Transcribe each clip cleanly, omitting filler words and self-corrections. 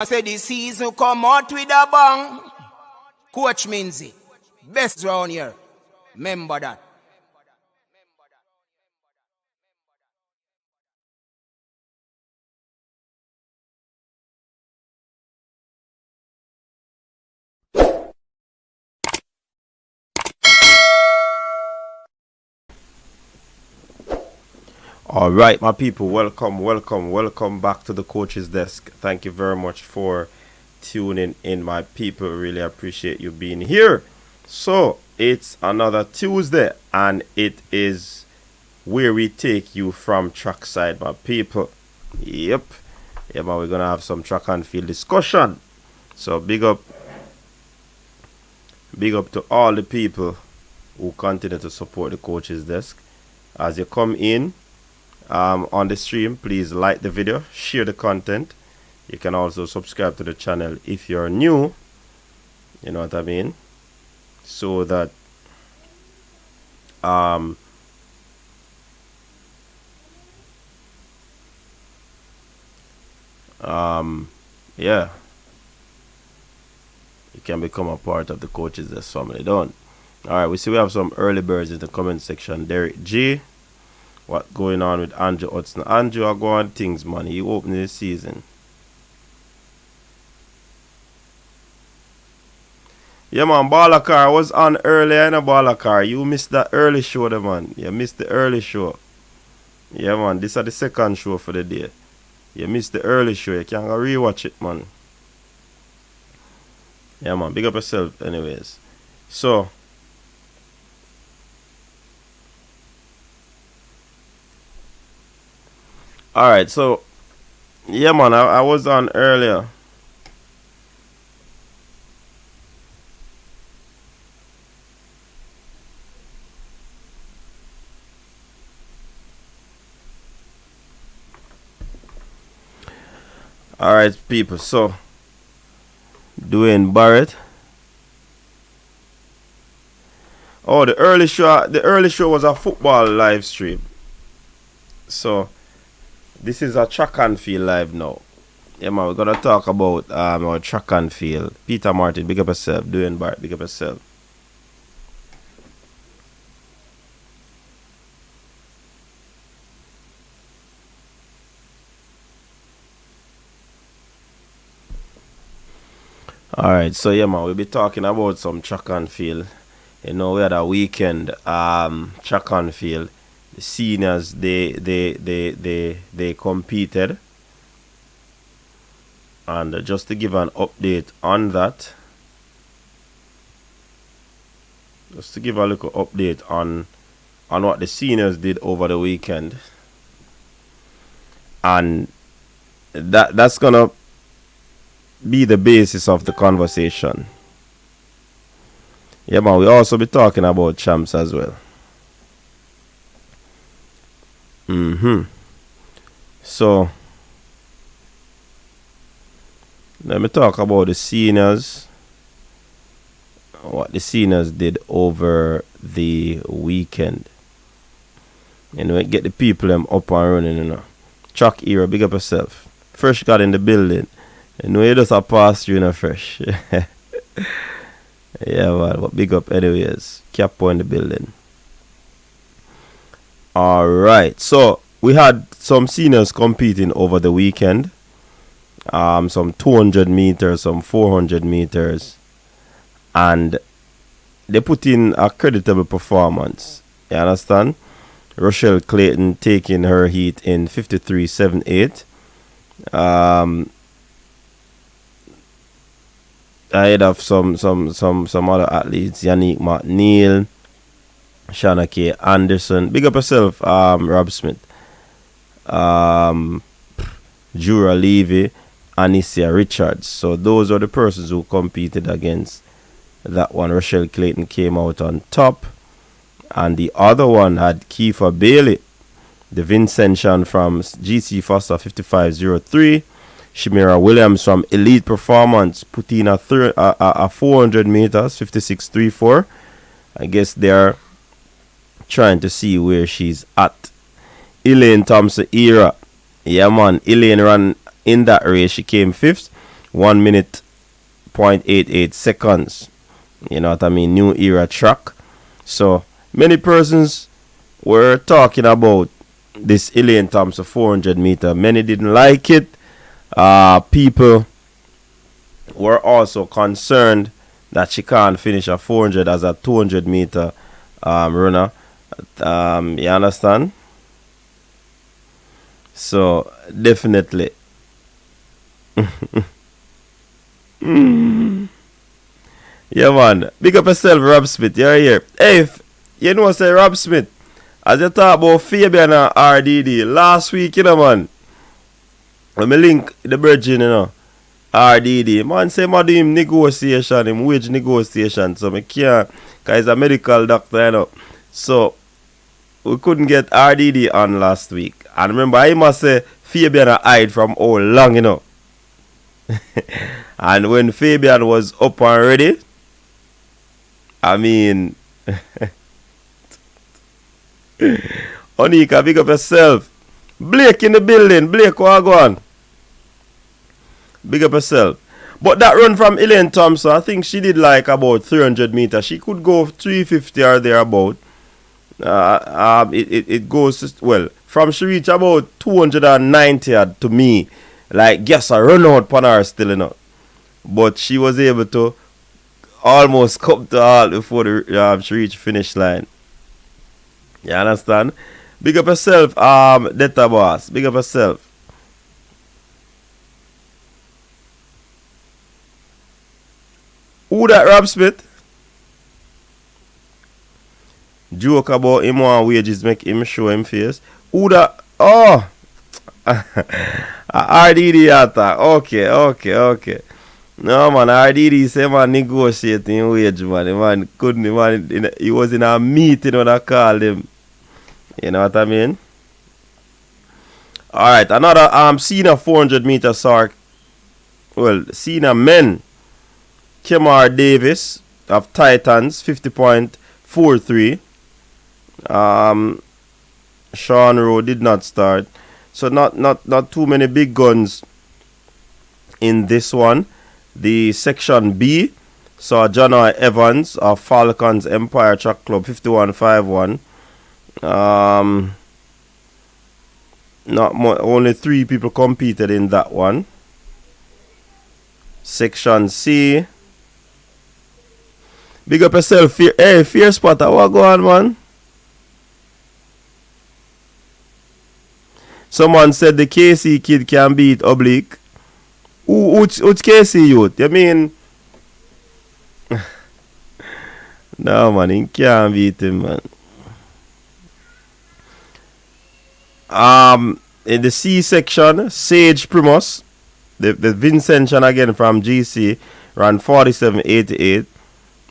I say the season come out with a bang. Coach Minzy, best round here. Remember that. All right, my people, welcome back to the coach's desk. Thank you very much for tuning in, my people. Really appreciate you being here. So, it's another Tuesday, and it is where we take you from trackside, my people. Yep. Yeah, man, we're going to have some track and field discussion. So, big up to all the people who continue to support the coach's desk. As you come in, on the stream, please like the video, share the content. You can also subscribe to the channel if you're new, you know what I mean, so that yeah, you can become a part of the coaches desk family. Don't. All right, we see we have some early birds in the comment section. Derek G, what going on with Andrew Hudson? Andrew are going things, man. He opened the season. Yeah, man, Balakar was on earlier in a Balakar. You missed that early show, there, man. You missed the early show. Yeah, man, this is the second show for the day. You missed the early show. You can go rewatch it, man. Yeah, man, big up yourself, anyways. So, alright, so, yeah, man, I was on earlier. Alright, people, so, Dwayne Barrett. Oh, the early show was a football live stream. So, this is a track and field live now. Yeah, man, we're gonna talk about our track and field. Peter Martin, big up yourself. Dwayne Barrett, big up yourself. Alright, so yeah, man, we'll be talking about some track and field. You know, we had a weekend track and field. The seniors they competed. And just to give an update on that, just to give a little update on what the seniors did over the weekend, and that's gonna be the basis of the conversation. Yeah, man, we'll also be talking about champs as well. So, let me talk about the seniors. What the seniors did over the weekend. You know, get the people them up and running, you know. Track era, big up yourself. Fresh got in the building. You know, you just a pass through, you know, fresh. Yeah, man, but big up anyways. Capo in the building. Alright, so we had some seniors competing over the weekend. Some 200 meters, some 400 meters. And they put in a creditable performance. You understand? Rochelle Clayton taking her heat in 53.78. Ahead of some other athletes, Yannick McNeil, Shanna K. Anderson. Big up yourself, Rob Smith. Jura Levy, Anicia Richards. So those are the persons who competed against that one. Rochelle Clayton came out on top. And the other one had Kiefer Bailey, the Vincentian from GC Foster 55.03. Shamira Williams from Elite Performance put in a 400 meters, 56.34. I guess they're trying to see where she's at. Elaine Thompson era. Yeah, man. Elaine ran in that race. She came 5th. 1 minute 0.88 seconds. You know what I mean? New era track. So many persons were talking about this Elaine Thompson 400 meter. Many didn't like it. People were also concerned that she can't finish a 400 as a 200 meter runner. You understand? So definitely. Yeah, man. Big up yourself, Rob Smith. You're here. Hey, you know, say Rob Smith. As you talk about Fabian and RDD last week, you know, man. When me link the virgin, you know, RDD. Man say, man, do him negotiation, him wage negotiation. So me can't, because he's a medical doctor, you know. So we couldn't get RDD on last week. And remember, I must say, Fabian hide from all long, you know. And when Fabian was up and ready, I mean, Onika, big up yourself. Blake in the building. Blake, what go on? Big up yourself. But that run from Elaine Thompson, I think she did like about 300 meters. She could go 350 or thereabout. It goes, well, from she reach about 290 to me. Like, guess I run out on her still, you know. But she was able to almost come to all before she reached finish line. You understand? Big up yourself, Detta Boss. Big up yourself. Who that Rob Smith? Joke about him on wages make him show him face. Who that? Oh! RDD attack. Okay. No, man, RDD say, man, negotiating wage, man. The man couldn't, man, he was in a meeting when I called him. You know what I mean? Alright, another senior 400 meter sark. Well, senior men. Kemar Davis of Titans, 50.43. Sean Rowe did not start. So not too many big guns in this one. The section B saw John R. Evans of Falcons Empire Track Club 51.51. Only 3 people competed in that one. Section C. Big up yourself, Fear Spotter. What go on, man? Someone said the KC kid can beat Oblique. Which KC youth? You mean? No, man, he can't beat him, man. In the C section, Sage Primus, the Vincentian again from GC, ran 47.88.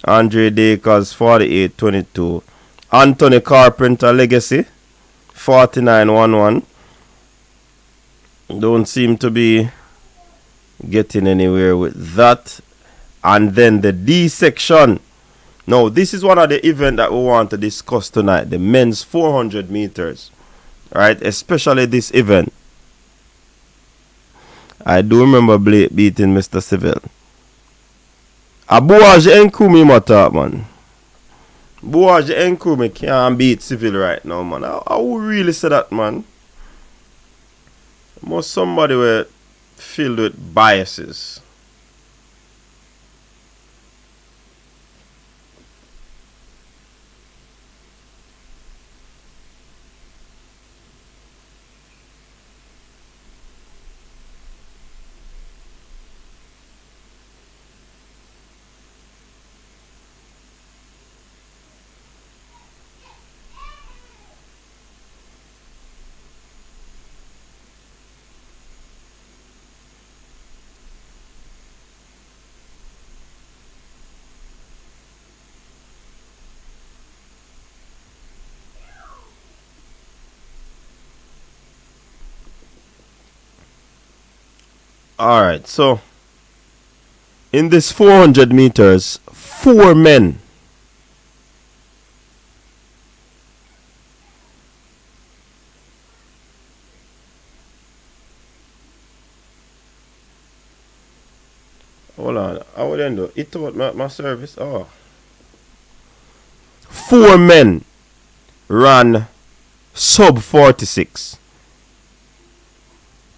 Andre Dacres 48.22. Anthony Carpenter Legacy 49.11. Don't seem to be getting anywhere with that. And then the D section. Now, this is one of the events that we want to discuss tonight. The men's 400 meters. Right? Especially this event. I do remember Blake beating Mr. Seville. Boaz Nkumi matter, man. Boaz Nkumi can't beat Seville right now, man. I would really say that, man. Most somebody were filled with biases. Alright, so in this 400 meters, 4 men Hold on. How would I do? It about my service. Oh. 4 men ran sub 46.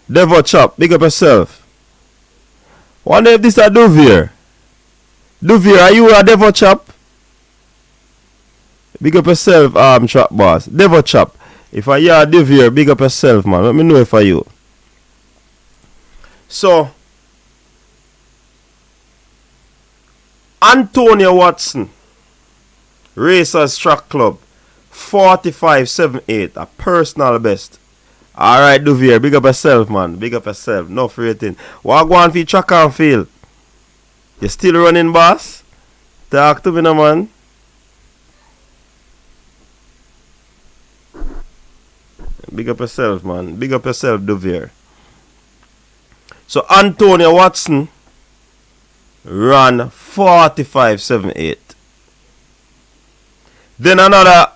Devo Chop, big up yourself. Wonder if this a Duvier. Duvier, are you a Devo Chop? Big up yourself, Trap Boss. Devo Chop. If I hear a Duvier, big up yourself, man. Let me know if I you. So, Antonio Watson, Racers Track Club, 45.78, a personal best. Alright, Duvier, big up yourself, man. Big up yourself. No rating. What go on for track and field? You still running, boss? Talk to me, no, man. Big up yourself, man. Big up yourself, Duvier. So, Antonio Watson ran 45.78. Then another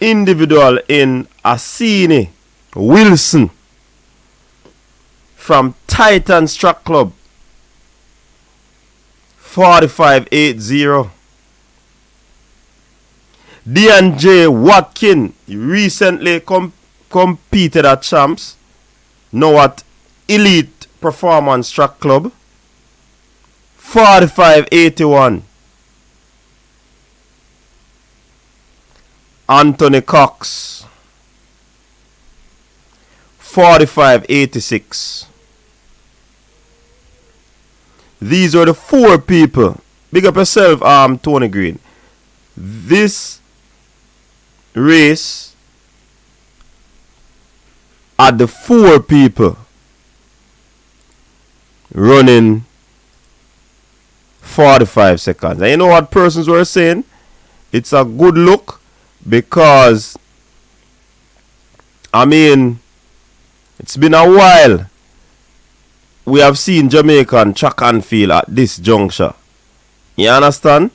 individual in Asini Wilson from Titans Track Club, 45.80. D&J Watkin recently competed at Champs, now at Elite Performance Track Club, 45.81. Anthony Cox, 45.86. These are the 4 people. Big up yourself, Tony Green. This race had the 4 people running 45 seconds. And you know what persons were saying? It's a good look because, I mean, it's been a while we have seen Jamaican track and field at this juncture. You understand?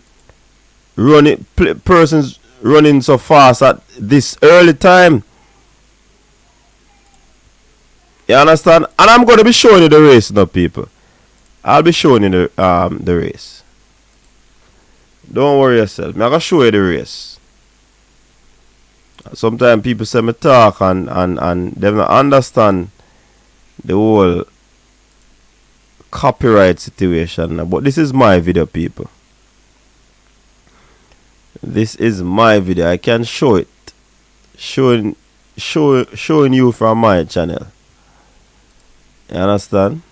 Persons running so fast at this early time. You understand? And I'm going to be showing you the race now, people. I'll be showing you the race. Don't worry yourself. I'm going to show you the race. Sometimes people say me talk and they don't understand the whole copyright situation. But this is my video, people. This is my video. I can show it. Showing you from my channel. You understand?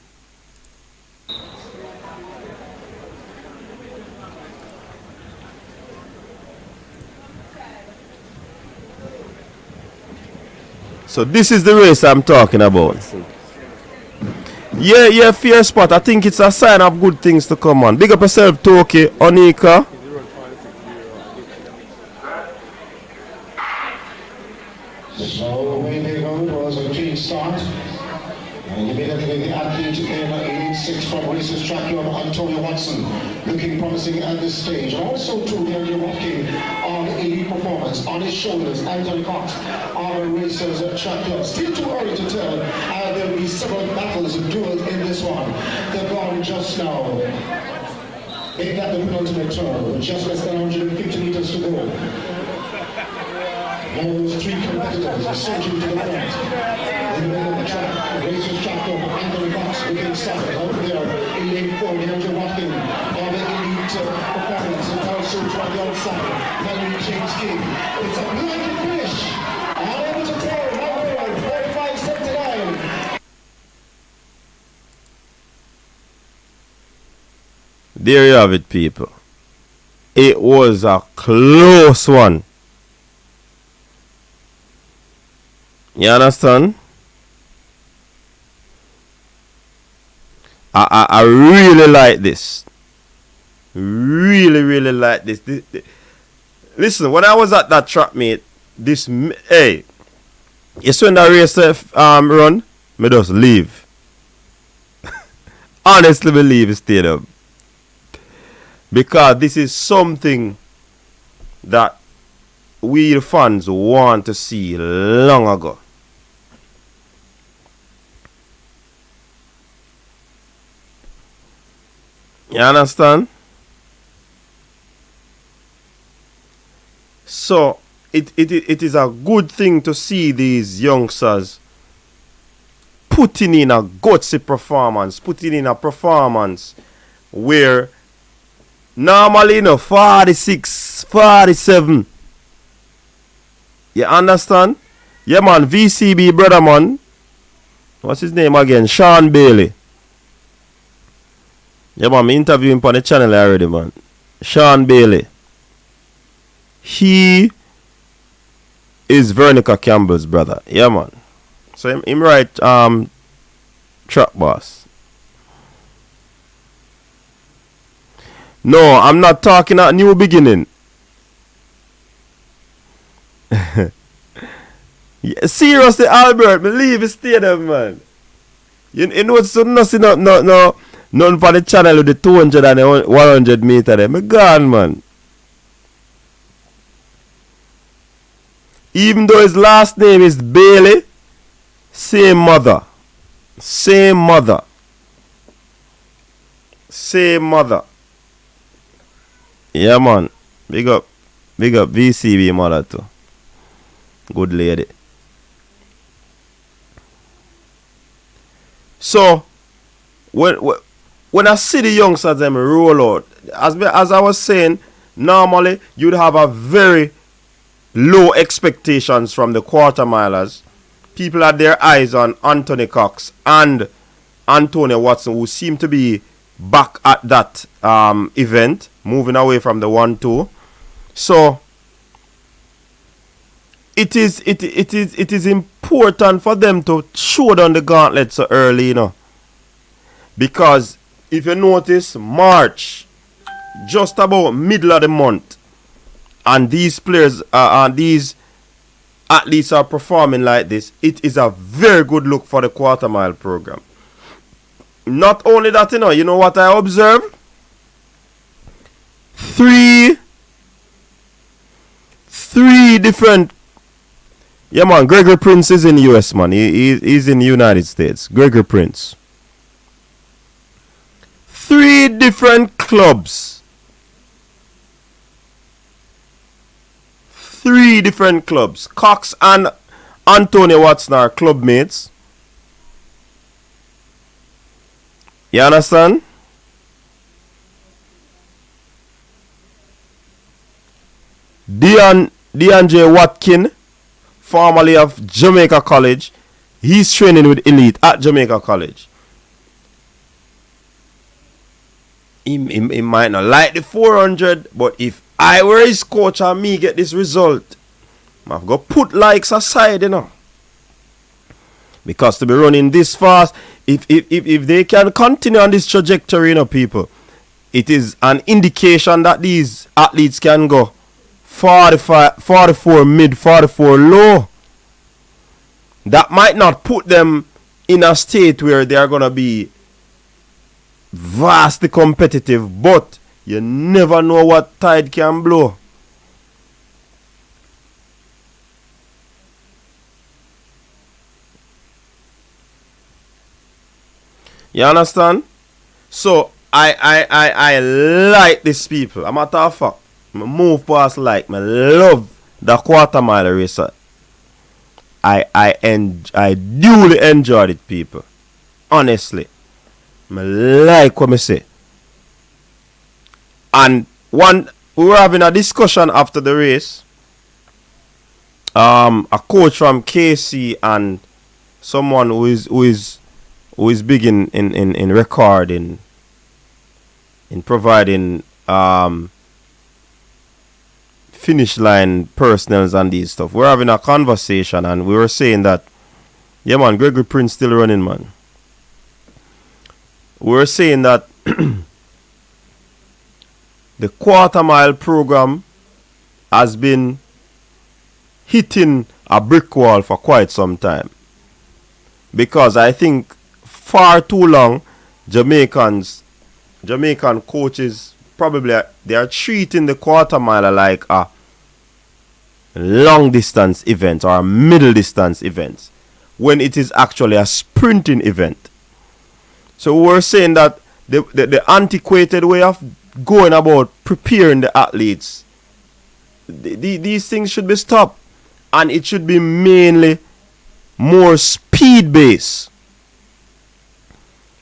So this is the race I'm talking about. Yeah, fair spot. I think it's a sign of good things to come on. Big up yourself, Toki, Onika. So away they go. It was a clean start. And immediately the athlete in Elite 6 from Racers Track Club, Antonio Watson, looking promising at this stage. And also too, they're walking on Elite Performance. On his shoulders, Anthony Cox on Racers Track Club. Still too early to tell. There will be several battles and duels in this one. They're gone just now. They got the penultimate turn. Just less than 150 meters to go. Those 3 competitors are surging to the front. In the middle of the track, Racers Track Club, Anthony Cox looking solid out there. In lane 4, Andrew Watkin on the Elite Performance. And also from the outside, Henry James King. It's a good finish. Unable to tell, number 45.79. There you have it, people. It was a close one. You understand? I really like this. Really like this. Listen, when I was at that track, mate, hey, you see when that race run, me just leave. Honestly, me leave the stadium. Because this is something that we the fans want to see long ago. You understand? So it is a good thing to see these youngsters putting in a gutsy performance, putting in a performance where normally 46, 47. You understand? Yeah man, VCB brother man. What's his name again? Sean Bailey. Yeah man, me interview him on the channel already man. Sean Bailey. He is Veronica Campbell's brother. Yeah man. So him right track boss. No, I'm not talking at New Beginning. Yeah, seriously, Albert, me leave the stadium, man. You know, so nothing for the channel with the 200 and the 100 meter there. Me gone, man. Even though his last name is Bailey, same mother. Same mother. Same mother. Yeah, man. Big up VCB mother too. Good lady. So, when I see the youngsters them roll out, as I was saying, normally you'd have a very low expectations from the quarter milers. People had their eyes on Anthony Cox and Antonio Watson, who seem to be back at that event, moving away from the 1-2. So it is important for them to show down the gauntlet so early, you know. Because if you notice, March, just about middle of the month, and these players and these athletes are performing like this, it is a very good look for the quarter mile program. Not only that, you know what I observed? Three different. Yeah, man. Gregory Prince is in the US, man. He's in the United States. Gregory Prince. 3 different clubs. 3 different clubs. Cox and Antonio Watson are club mates. You understand? DeAndre Watkin, formerly of Jamaica College, he's training with Elite at Jamaica College. He might not like the 400, but if I were his coach and me get this result, I've got to put likes aside, Because to be running this fast, if they can continue on this trajectory, people, it is an indication that these athletes can go 44 mid, 44 low. That might not put them in a state where they are going to be vastly competitive, but you never know what tide can blow. You understand? So I like these people. I'm a matter of fact, I move past like I love the quarter mile racer. I duly enjoyed it, people. Honestly. I like what I say. And we were having a discussion after the race. A coach from KC and someone who is big in recording, in providing finish line personals and these stuff. We're having a conversation and we were saying that, yeah man, Gregory Prince still running, man. We were saying that the quarter mile program has been hitting a brick wall for quite some time. Because I think far too long, Jamaican coaches probably they are treating the quarter mile like a long distance event or a middle distance event when it is actually a sprinting event. So we're saying that the antiquated way of going about preparing the athletes. These things should be stopped, and it should be mainly more speed based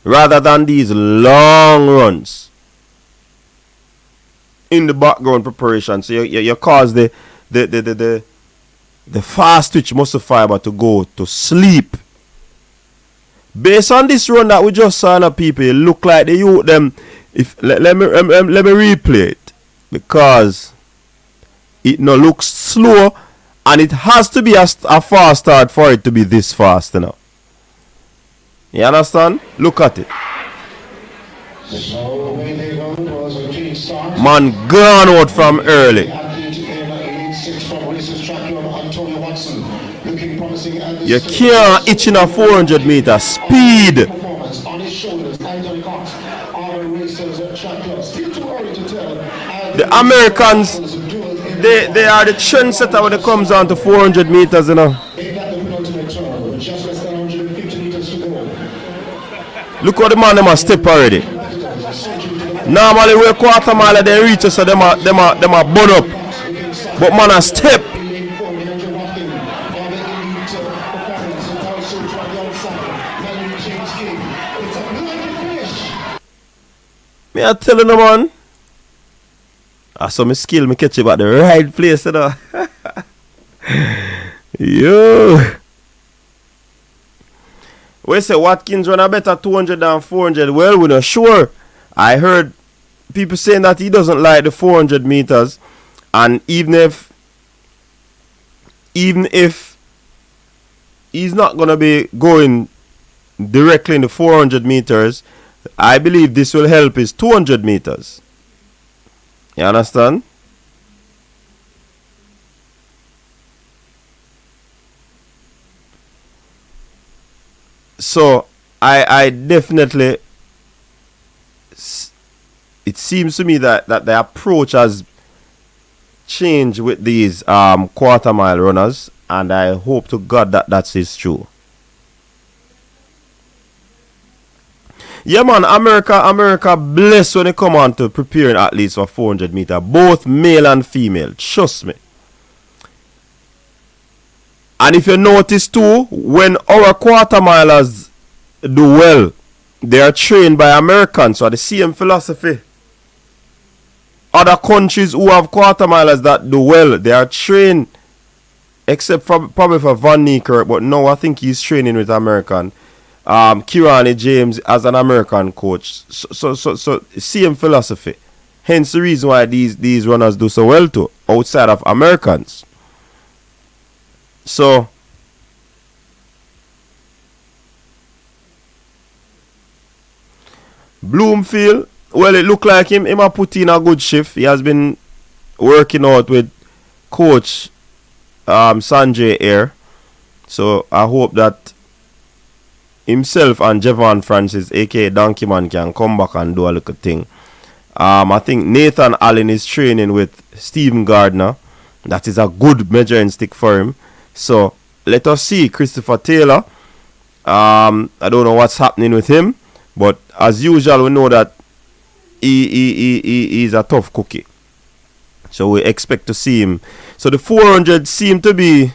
rather than these long runs in the background preparation. So you cause the fast twitch muscle fiber to go to sleep. Based on this run that we just saw on people, it look like they use them. If let me replay it, because it no looks slow, and it has to be a fast start for it to be this fast, you know. You understand? Look at it. So away they go. It was a clean start. Man gone out from early. You can't itch in a 400 meter speed. The Americans, they are the trendsetter when it comes down to 400 meters, you know. Look what the man them a step already. Normally we quarter mile they reach us, so them a burn up. But man a step. Me I telling you, man. I saw me skill, me catch you at the right place, you know. Yo. We say Watkins run a better 200 than 400. Well, we're not sure. I heard people saying that he doesn't like the 400 meters. And even if he's not going to be going directly in the 400 meters, I believe this will help his 200 meters. You understand? So I definitely, it seems to me that the approach has changed with these quarter mile runners, and I hope to God that is true. Yeah, man, America blessed when it come on to preparing athletes for 400 meter, both male and female. Trust me. And if you notice too, when our quarter milers do well, they are trained by Americans, so the same philosophy. Other countries who have quarter milers that do well, they are trained, except probably for Van Niekerk, but no, I think he's training with American. Kirani James as an American coach. So same philosophy. Hence the reason why these runners do so well too, outside of Americans. So Bloomfield, well, it look like him a put in a good shift. He has been working out with coach Sanjay here. So I hope that himself and Javon Francis, aka Donkey Man, can come back and do a little thing. I think Nathan Allen is training with Stephen Gardner. That is a good measuring stick for him. So let us see Christopher Taylor. I don't know what's happening with him, but as usual, we know that he is a tough cookie. So we expect to see him. So the 400 seem to be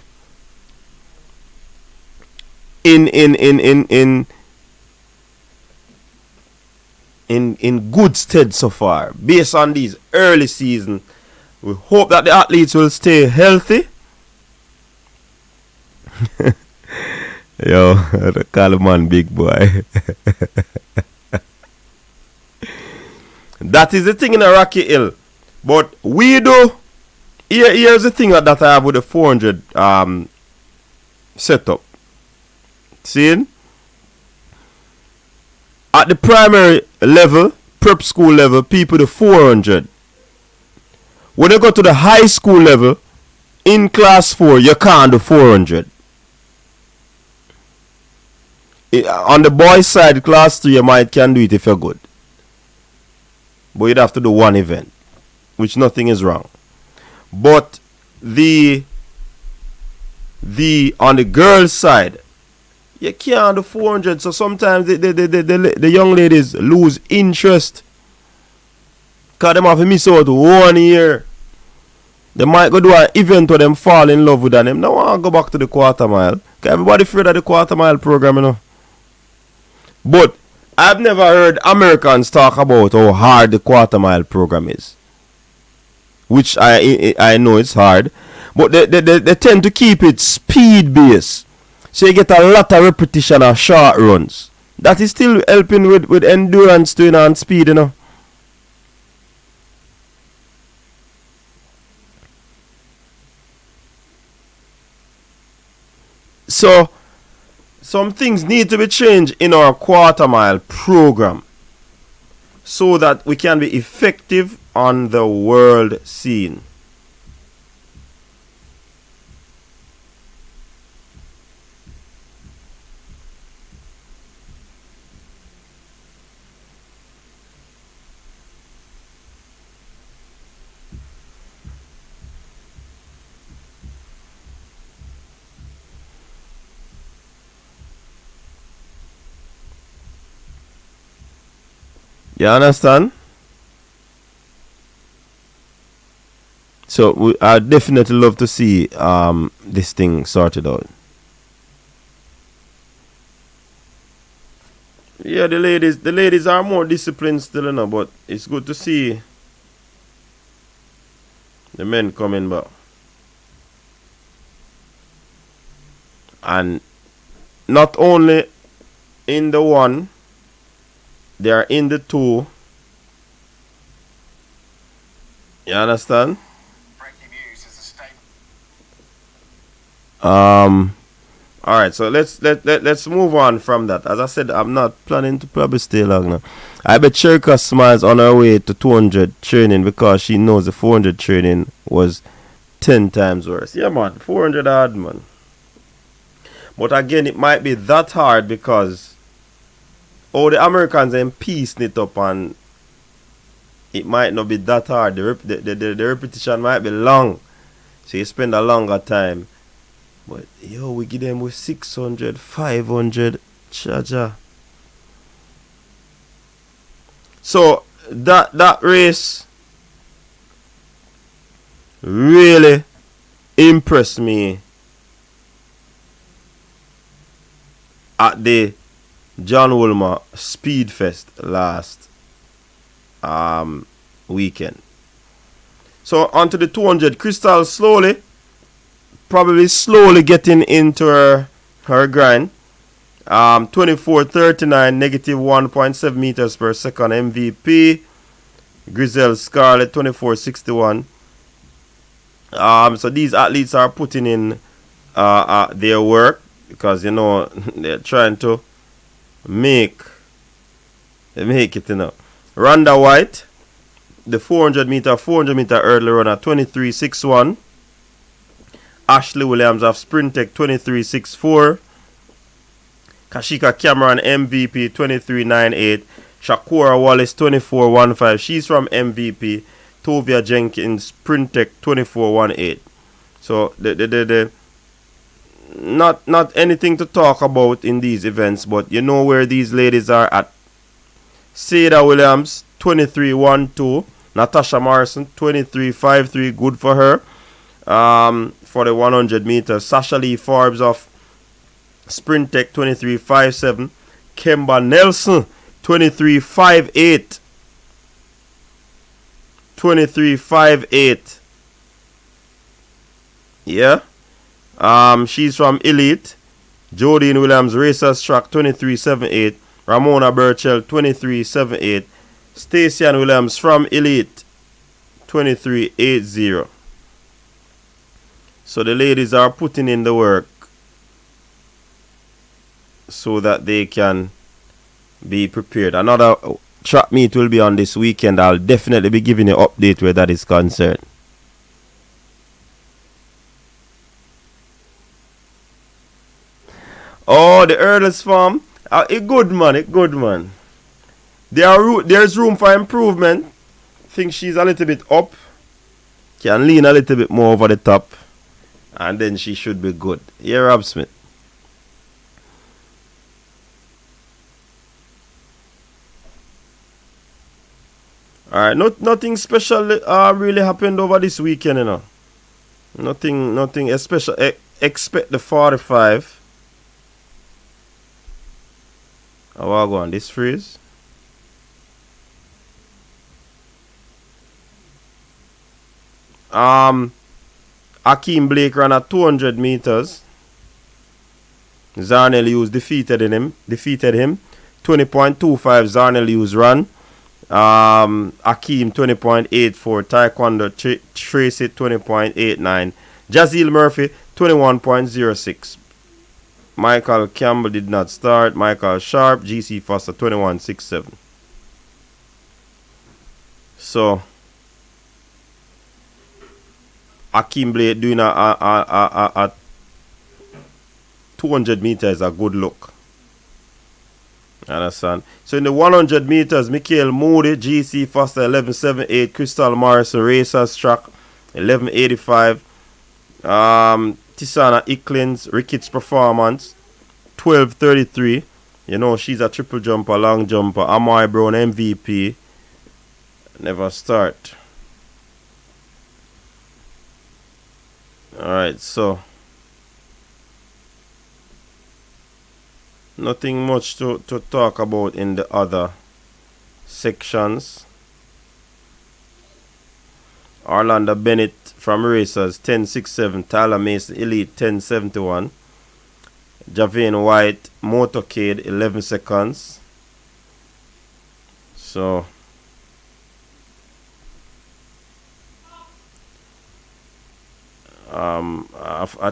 in good stead so far. Based on these early season, we hope that the athletes will stay healthy. Yo, call him man big boy. That is the thing in a Rocky Hill. But we do. Here's the thing that I have with the 400 setup. Seeing? At the primary level, prep school level, people do 400. When you go to the high school level, in class 4, you can't do 400. On the boys' side, class 3, you can do it if you're good. But you'd have to do one event, which nothing is wrong. But on the girls' side, You can't do 400. So sometimes the young ladies lose interest. Because them have to miss out 1 year. They might go do an event where them fall in love with them. Them don't want to go back to the quarter mile. Because everybody afraid of the quarter mile program, you know. But I've never heard Americans talk about how hard the quarter mile program is. Which I know it's hard. But they tend to keep it speed based. So you get a lot of repetition of short runs. That is still helping with endurance to, you know, and speed, you know. So some things need to be changed in our quarter mile program so that we can be effective on the world scene. You understand? So I definitely love to see this thing sorted out. Yeah, the ladies are more disciplined still, you know, but it's good to see the men coming back. And not only in the one, they are in the two. You understand? Alright, so let's move on from that. As I said, I'm not planning to probably stay long now. I bet Cherika smiles on her way to 200 training because she knows the 400 training was 10 times worse. Yeah, man, 400 hard, man. But again, it might be that hard because all the Americans are piecing it up, and it might not be that hard. The repetition might be long, so you spend a longer time. But yo, we give them with 600, 500, cha. So that race really impressed me at the John Woolmer Speed Fest last weekend. So onto the 200, Crystal probably slowly getting into her grind. 24:39, negative 1.7 meters per second MVP. Grizel Scarlett 24:61. So these athletes are putting in their work because, you know, they're trying to make it, you know. Rhonda White, the 400 meter hurdle runner, 23:61. Ashley Williams of Sprintec 23:64. Kashika Cameron MVP 23:98. Shakura Wallace 24:15. She's from MVP. Tovia Jenkins Sprintec 24:18. So the not anything to talk about in these events, but you know where these ladies are at. Seda Williams 23:12. Natasha Morrison 23:53. Good for her. For the 100 meters, Sasha Lee Forbes of Sprintec 23:57. Kemba Nelson 23:58. 23:58. Yeah. She's from Elite. Jodine Williams Racers Track 23:78. Ramona Burchell 23:78. Stacey Ann Williams from Elite 23:80. So the ladies are putting in the work so that they can be prepared. Another track meet will be on this weekend. I'll definitely be giving you an update where that is concerned. Oh, the Earl's Farm. A good man. There's room for improvement. Think she's a little bit up. Can lean a little bit more over the top. And then she should be good. Yeah, Rob Smith. All right, nothing special really happened over this weekend, you know. Nothing special. Expect the 45. How I go on this freeze? Akeem Blake ran at 200 meters. Zarnell Hughes defeated him. 20.25 Zarnell Hughes run. Akeem 20.84. Taekwondo Tracy 20.89. Jazeel Murphy 21.06. Michael Campbell did not start. Michael Sharp, GC Foster 21.67. So Akeem Blake doing a 200 meters is a good look. Understand? So in the 100 meters, Michael Moody, GC Foster 11.78, Crystal Morrison Racers track 11.85, Tisana Icklins Ricketts Performance 12.33. You know she's a triple jumper, long jumper. Amai Brown MVP never start. Alright, so nothing much to talk about in the other sections. Orlando Bennett from Racers 10.67. Tyler Mason Elite 10.71. Javane White Motorcade 11 seconds. So I'm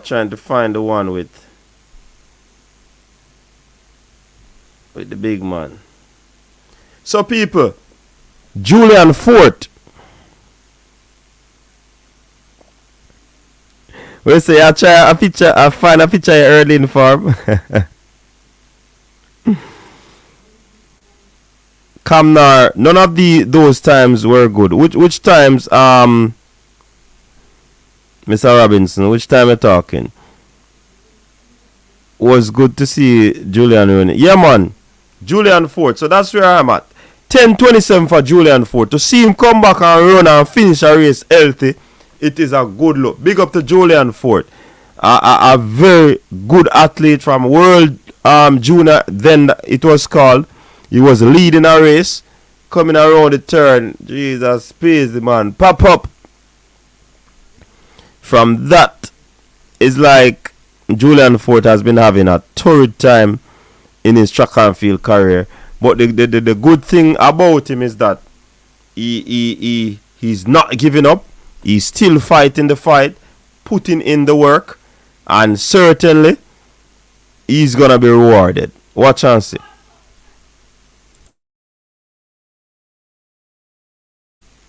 trying to find the one with the big man. So people, Julian Forte. We say I find a picture early in form. Kamnar, none of those times were good. Which times Mr. Robinson, which time are talking? Was good to see Julian winning. Yeah, man. Julian Forte. So that's where I'm at. 10.27 for Julian Forte. To see him come back and run and finish a race healthy, it is a good look. Big up to Julian Forte. A very good athlete from World Junior, then it was called. He was leading a race. Coming around the turn. Jesus, please, the man. Pop up. From that, it's like Julian Forte has been having a torrid time in his track and field career. But the good thing about him is that he's not giving up. He's still fighting the fight, putting in the work, and certainly he's gonna be rewarded. Watch and see.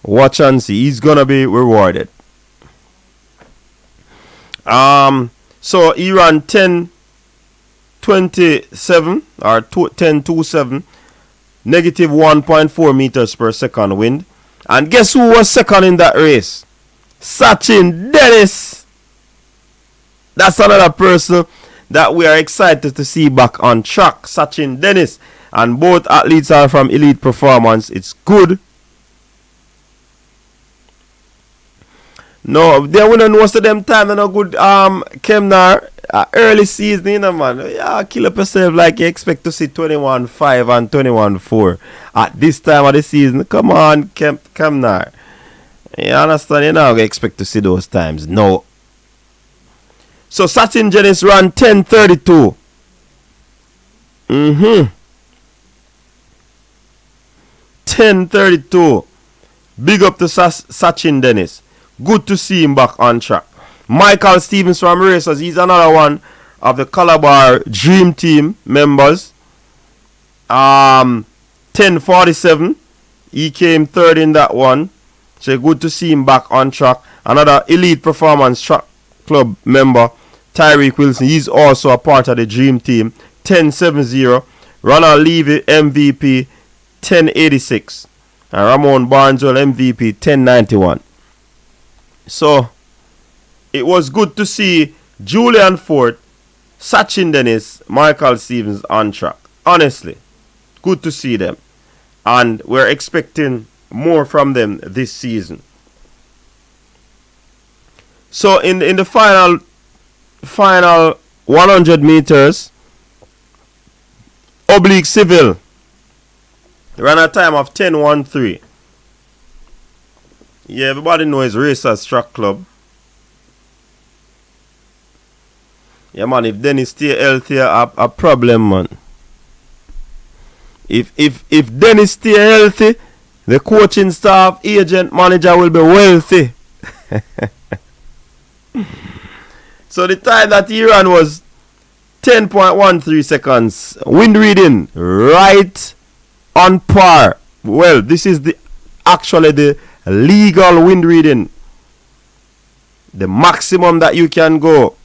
Watch and see. He's gonna be rewarded. So he ran 10.27 or 10.27, negative 1.4 meters per second wind. And guess who was second in that race? Sachin Dennis. That's another person that we are excited to see back on track. Sachin Dennis. And both athletes are from Elite Performance. It's good. No, they wouldn't know most of them time and a good Kemnar early season, you know, man. Yeah, kill up yourself like you expect to see 21-5 and 21-4 at this time of the season. Come on, Kemnar. You understand? You know, expect to see those times. No. So Sachin Dennis ran 10.32. 10.32. Big up to Sachin Dennis. Good to see him back on track. Michael Stevens from Racers. He's another one of the Calabar Dream Team members. 10.47. He came third in that one. So good to see him back on track. Another Elite Performance Track Club member, Tyreek Wilson. He's also a part of the Dream Team. 10.70. Ronald Levy, MVP, 10.86. And Ramon Barneswell, MVP, 10.91. So, it was good to see Julian Forte, Sachin Dennis, Michael Stevens on track. Honestly, good to see them. And we're expecting more from them this season. So in the final 100 meters, Oblique Seville ran a time of 10:13. Yeah, everybody knows Racers Track Club. Yeah, man, if Dennis stay healthy, a problem, man. If Dennis stay healthy, the coaching staff, agent, manager will be wealthy. So the time that he ran was 10.13 seconds. Wind reading right on par. Well, this is actually the legal wind reading. The maximum that you can go.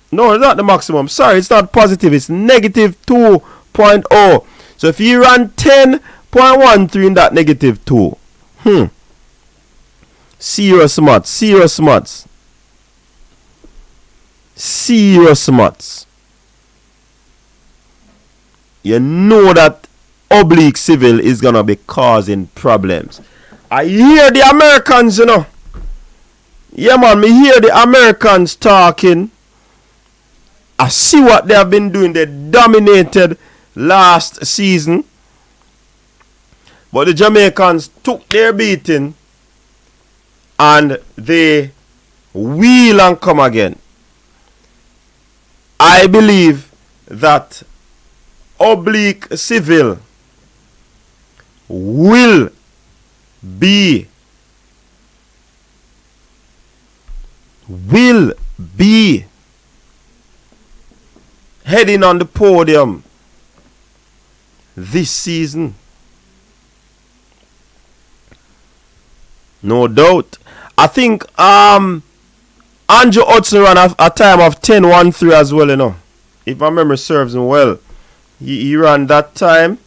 No, it's not the maximum. Sorry, it's not positive. It's negative 2.0. So if you ran 10.13 in that negative 2. Serious maths. Serious maths. You know that Oblique Seville is going to be causing problems. I hear the Americans, you know. Yeah, man, me hear the Americans talking. I see what they have been doing. They dominated last season. But the Jamaicans took their beating and they wheel and come again. I believe that Oblique Seville will be heading on the podium this season. No doubt. I think Andrew Hudson ran a time of 10:13 as well, you know. If my memory serves him well. He ran that time.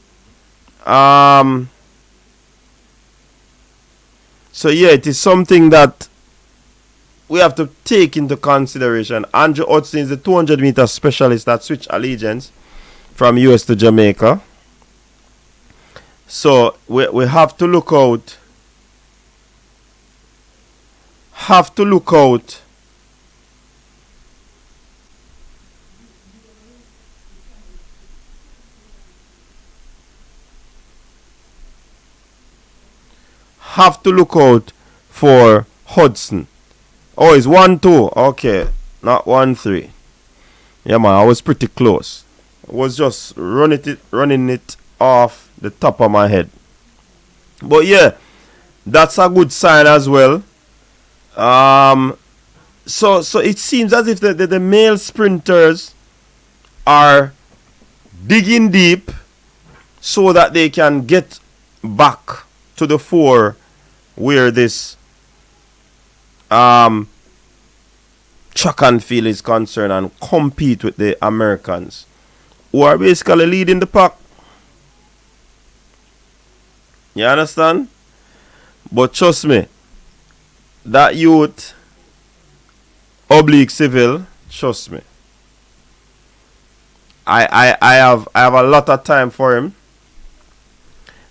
So yeah, it is something that we have to take into consideration. Andrew Hudson is the 200-meter specialist that switched allegiance from US to Jamaica. So we have to look out. Have to look out for Hudson. Oh, it's 1-2. Okay, not 1-3. Yeah, man, I was pretty close. I was just running it off the top of my head. But yeah, that's a good sign as well. So it seems as if the male sprinters are digging deep so that they can get back to the fore where this track and field is concerned and compete with the Americans who are basically leading the pack. You understand? But trust me, that youth, Oblique Seville, trust me, I have a lot of time for him,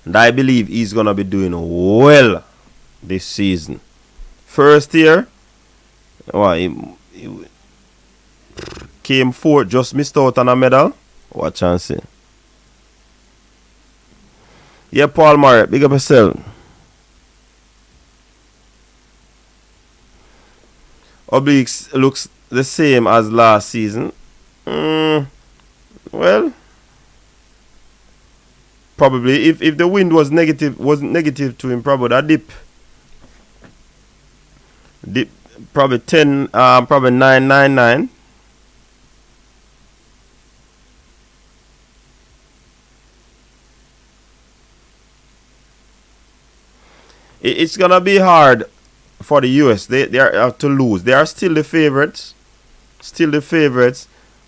and I believe he's gonna be doing well this season. First year, well, he came fourth, just missed out on a medal. Watch and see. Yeah, Paul Murray, big up yourself. Oblique looks the same as last season. Well, probably if the wind wasn't negative to him, probably a dip probably 999. It's gonna be hard for the US. They are to lose. They are still the favorites.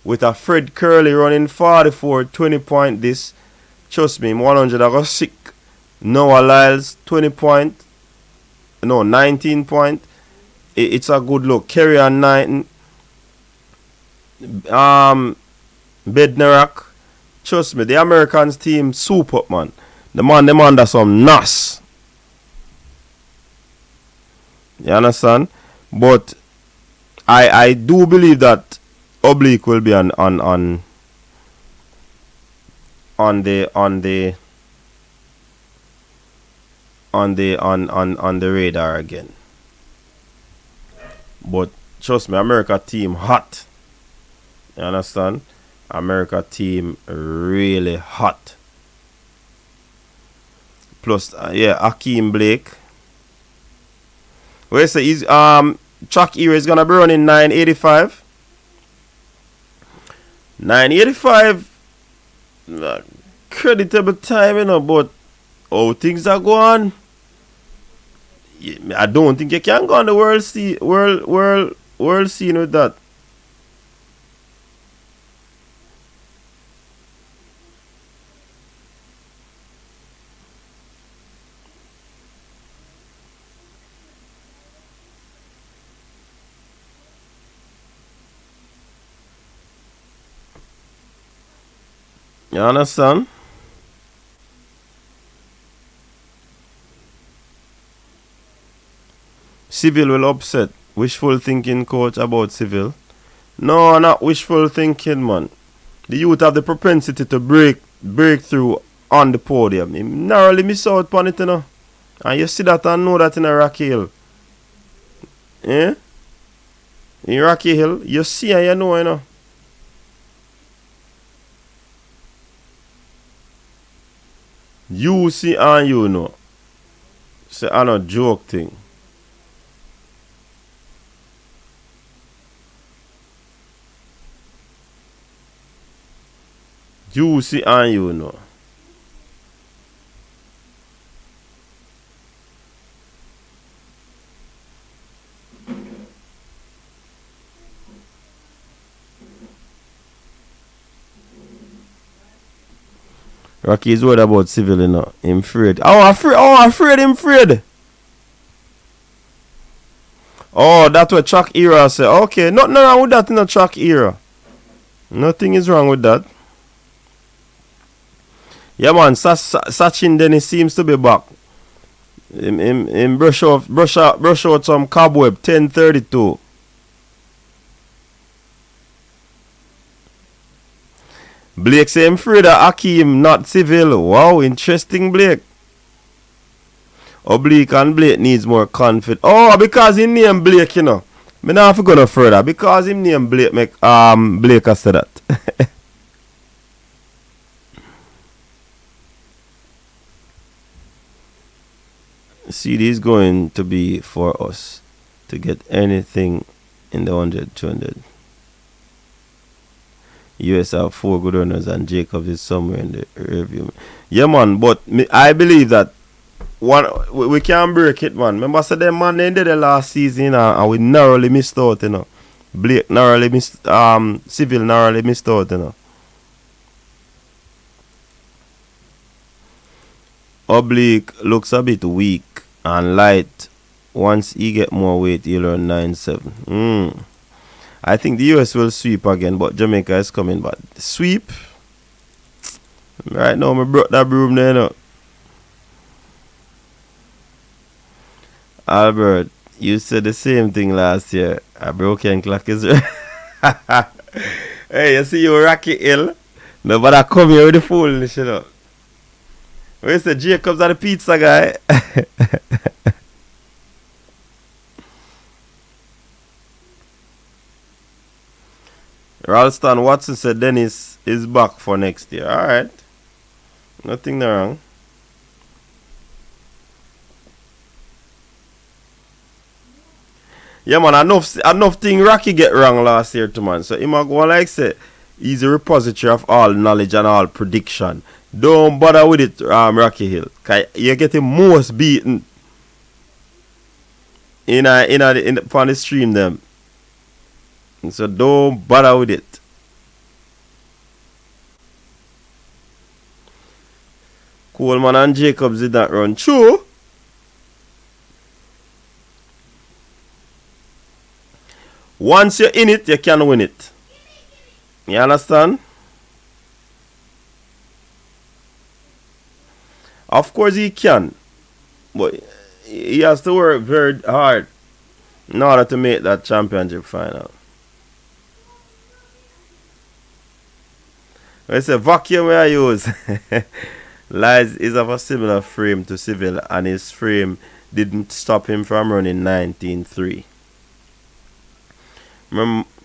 With a Fred Curley running 44, 20 point this. Trust me, 100 I got sick. Noah Lyles 20 point. No, 19 point. It's a good look. Kerry on 9. Bednarak. Trust me, the Americans team super, man. Them under some NAS. You understand? But I do believe that Oblique will be on the radar again. But trust me, America team hot. You understand? America team really hot. Plus, Hakeem Blake. Where say he's track era is gonna be running 985. 985, creditable time, but how things are going, I don't think you can go on the world scene with that. You understand? Seville will upset. Wishful thinking, coach, about Seville. No, not wishful thinking, man. The youth have the propensity to break through on the podium. He narrowly miss out on it, you know. And you see that and know that in a Rocky Hill. Eh? In Rocky Hill, you see and you know, you know. You see and you know. Say, I no joke thing. You see and you know. Rocky is worried about Seville, you know. Him afraid. Afraid, him afraid. Oh, that's what track era say. Okay, nothing wrong with that in a track era. Nothing is wrong with that. Yeah, man, Sachin then he seems to be back. Him brush out some cobweb, 10:32. Blake say him afraid of Hakeem, not Seville. Wow, interesting, Blake. Oblique and Blake needs more confidence. Oh, because he named Blake, you know. Me not have to go no further. Because him named Blake, make Blake has said that. CD is going to be for us to get anything in the 100, 200. US have 4 good runners and Jacobs is somewhere in the review. Yeah, man, but I believe that we can break it, man. Remember, I said them man they did the last season and we narrowly missed out, you know. Blake narrowly missed, Seville narrowly missed out, you know. Oblique looks a bit weak and light. Once he get more weight, he'll run 9.7. I think the US will sweep again, but Jamaica is coming back. Sweep? Right now, I brought that broom there, you know. Albert, you said the same thing last year. A broken clock is right. Hey, you see you Rocky Hill? Nobody come here with the foolishness, you know. Where's the Jacobs are the pizza guy? Ralston Watson said Dennis is back for next year. Alright. Nothing wrong. Yeah, man, enough thing Rocky get wrong last year too, man. So him a go like say he's a repository of all knowledge and all prediction. Don't bother with it, Rocky Hill. Cause you're getting most beaten in on the stream them. So don't bother with it. Coleman and Jacobs did not run. True. Once you're in it, you can win it. You understand? Of course he can. But he has to work very hard in order to make that championship final. It's a vacuum we I use. Lies is of a similar frame to Seville, and his frame didn't stop him from running 19.3.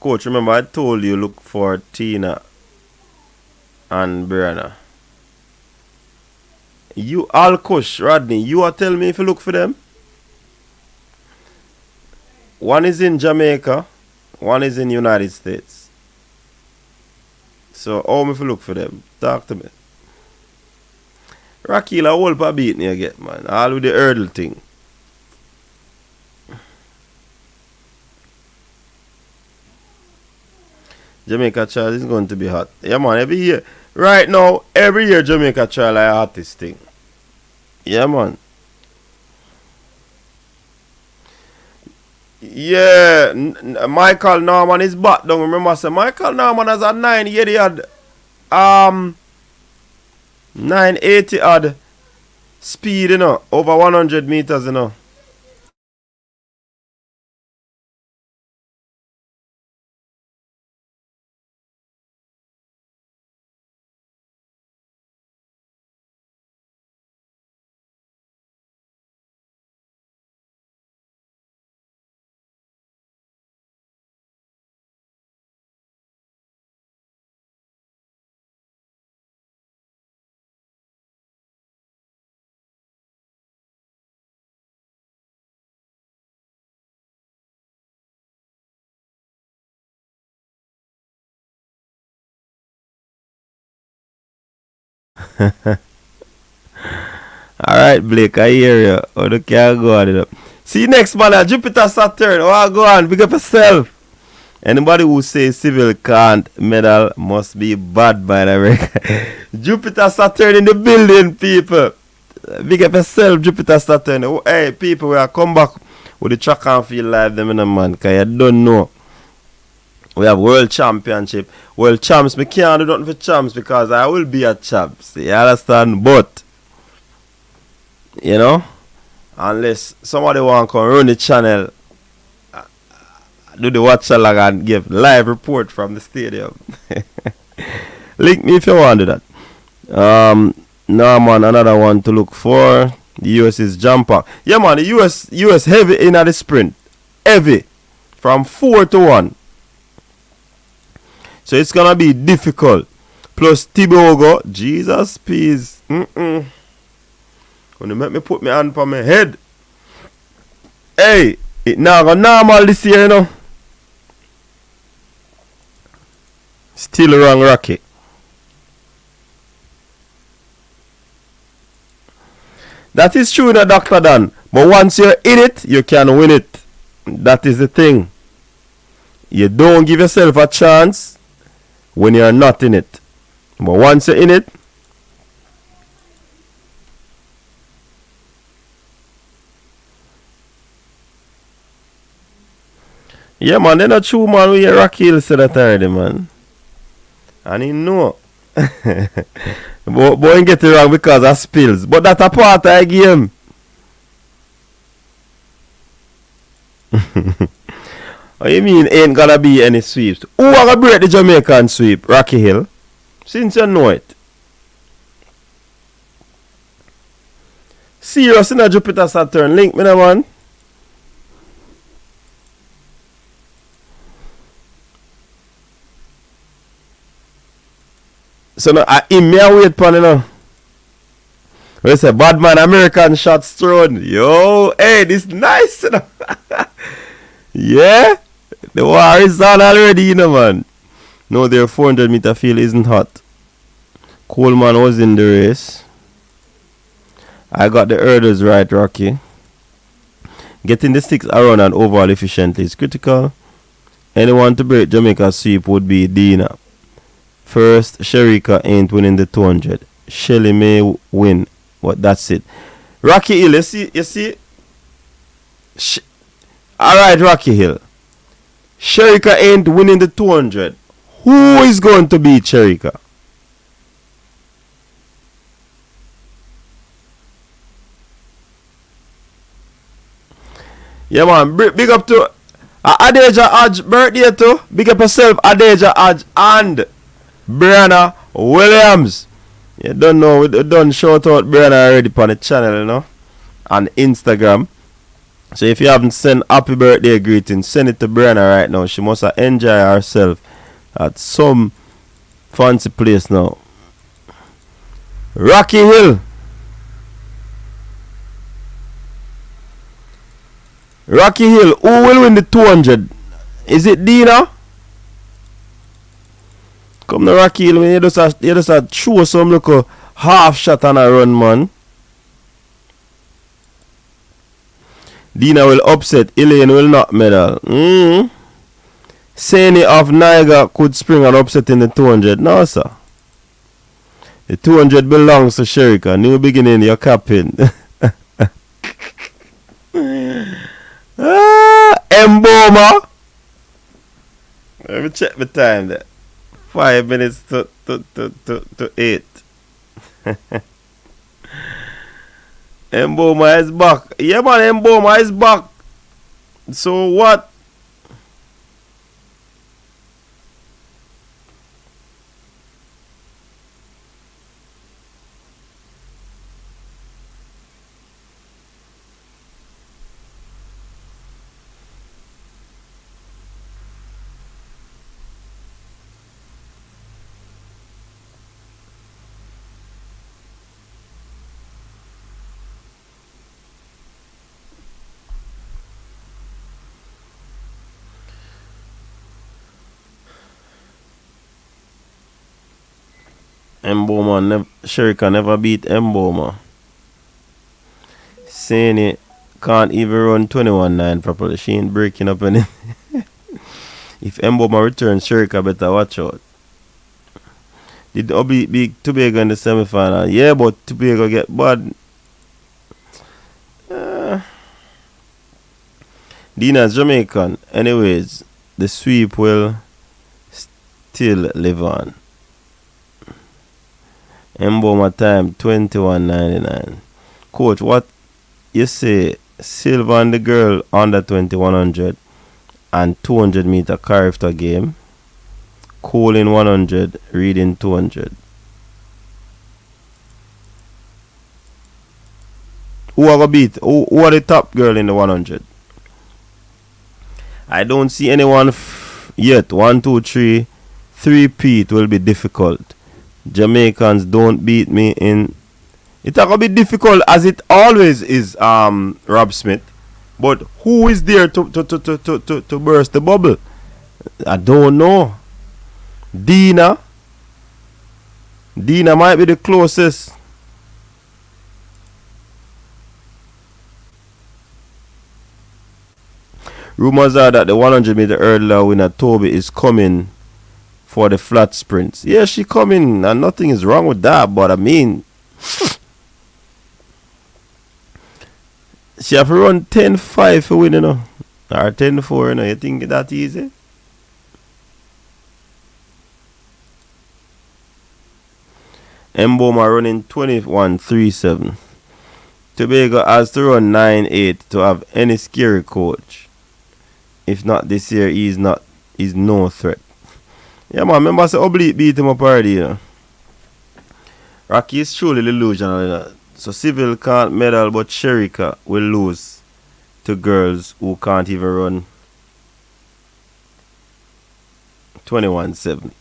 Coach, remember I told you look for Tina and Brianna. You all Kush, Rodney, you are telling me if you look for them? One is in Jamaica, one is in United States. So how me if you look for them? Talk to me. Rakila whole pa beat me again, man. All with the hurdle thing. Jamaica trial is going to be hot. Yeah, man, every year. Right now, every year Jamaica trial like hottest thing. Yeah, man. Yeah, Michael Norman is back down. Remember, I said Michael Norman has a 980 odd, 980 odd speed, you know, over 100 meters, you know. Alright, Blake, I hear you. Oh, the can go on it up. See next man, Jupiter Saturn. Oh, go on, big up yourself. Anybody who says Seville can't medal must be bad by the way. Jupiter Saturn in the building, people. Big up yourself, Jupiter Saturn. Oh, hey, people, we are come back with the track and field live them in a man, because you don't know. We have world championship. World champs, me can't do nothing for champs because I will be a champs. You understand? But, you know, unless somebody want to come run the channel, do the watch along and give live report from the stadium. Link me if you want to do that. Now, man, another one to look for. The US is jumper. Yeah, man, the US heavy in at the sprint. Heavy. From 4 to 1. So it's gonna be difficult. Plus Tibogo, Jesus, please. When you make me put my hand on my head. Hey, it now go normal this year, you know. Still wrong Rocky. That is true, Dr. Dan. But once you're in it, you can win it. That is the thing. You don't give yourself a chance when you're not in it. But once you're in it, yeah, man, they're not true, man. We hear Rocky Hill say that already, man. And he know. But he get it wrong because of spills. But that's a part of the game. What you mean ain't gonna be any sweeps? Who are gonna break the Jamaican sweep? Rocky Hill? Since you know it. Serious in a Jupiter Saturn. Link me now, man. So now I wait for you know. We say bad man American shots thrown. Yo, hey, this nice, you know. Yeah? The war is on already, you know, man. No, their 400 meter field isn't hot. Coleman was in the race. I got the hurdles right, Rocky. Getting the sticks around and overall efficiently is critical. Anyone to break Jamaica's sweep would be Dina. First, Sherika ain't winning the 200. Shelly may win, but that's it. Rocky Hill, you see? Alright, Rocky Hill. Sherika ain't winning the 200. Who is going to beat Sherika? Yeah, man. Big up to Adeja Hodge birthday too. Big up yourself, Adeja Hodge and Brianna Williams. You don't know, we done shout out Brianna already on the channel, you know, on Instagram. So if you haven't sent happy birthday greetings, send it to Brianna right now. She must have enjoy herself at some fancy place now. Rocky Hill. Rocky Hill, who will win the 200? Is it Dina? Come to Rocky Hill, you just a throw some little half shot on a run, man. Dina will upset, Elaine will not medal. Sani of Niger could spring an upset in the 200. No, sir. The 200 belongs to Sherika. New beginning, you're capping. Mboma. Let me check the time there. 5 minutes to 8. Mboma is back. Yeah, man, Mboma is back. So what? Mboma, Sherika never beat Mboma. Sani can't even run 21-9 properly. She ain't breaking up anything. If Mboma returns, Sherika better watch out. Did Oblique beat Tobago in the semi-final? Yeah, but Tobago get bad. Dina's Jamaican. Anyways, the sweep will still live on. Mboma time 21.99. Coach, what you say? Silva and the girl under 2100 and 200 meter character game. Cole in 100, Reed in 200. Who are gonna beat? Who are the top girl in the 100? I don't see anyone yet. 1, 2, 3. 3-peat will be difficult. Jamaicans don't beat me in. It's gonna be difficult as it always is, Rob Smith. But who is there to burst the bubble? I don't know. Dina might be the closest. Rumors are that the 100 meter hurdler winner Toby is coming for the flat sprints. Yeah, she coming and nothing is wrong with that, but I mean, she have to run 10.5 for winning, or 10.4, you know. You think that easy? Mboma running 21.37. Tobago has to run 9.8 to have any scary coach. If not this year, he's no threat. Yeah, man, remember I said Oblique beat him up already, you know. Rocky is truly delusional, you know. So Seville can't medal, but Sherika will lose to girls who can't even run 21.7.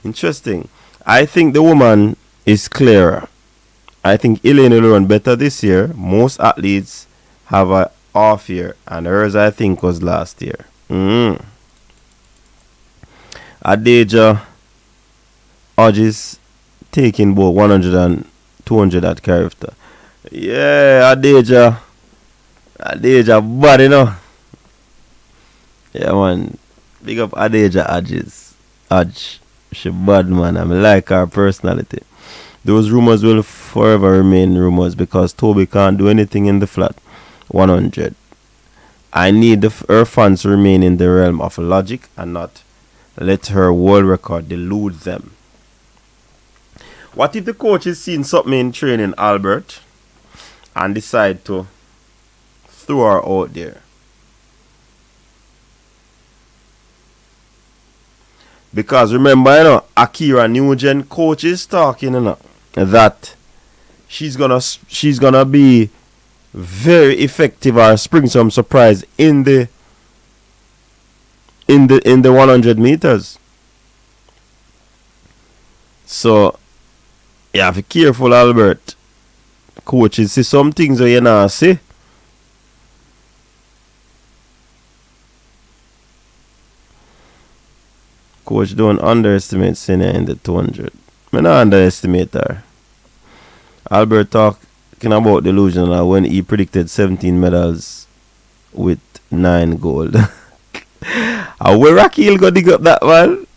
Interesting. I think the woman is clearer. I think Elaine will run better this year. Most athletes have a off year, and hers I think was last year. Adeja Hodges taking both 100 and 200 at character. Yeah, Adeja bad, you know. Yeah, man. Big up Adeja Hodge. She bad, man. I like her personality. Those rumors will forever remain rumors because Toby can't do anything in the flat 100. I need her fans to remain in the realm of logic and not let her world record delude them. What if the coach is seeing something in training, Albert, and decide to throw her out there? Because remember, Akira Nugent coach is talking, that she's gonna be very effective or spring some surprise in the 100 meters. So you have to be careful, Albert. Coaches see some things that you not see. Coach don't underestimate Senior in the 200. I don't underestimate her. Albert talking about delusional when he predicted 17 medals with 9 gold. And where Rocky will go dig up that one?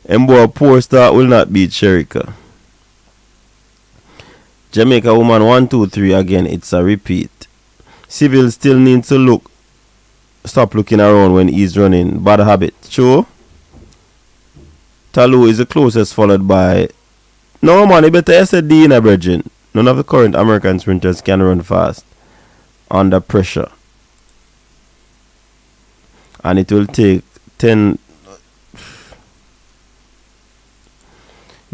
And boy, a poor start will not beat Sherika. Jamaica woman 1, 2, 3 again. It's a repeat. Seville still needs to stop looking around when he's running. Bad habit. True. Talu is the closest, followed by... No, man, you better say D in a bridging. None of the current American sprinters can run fast under pressure. And it will take 10...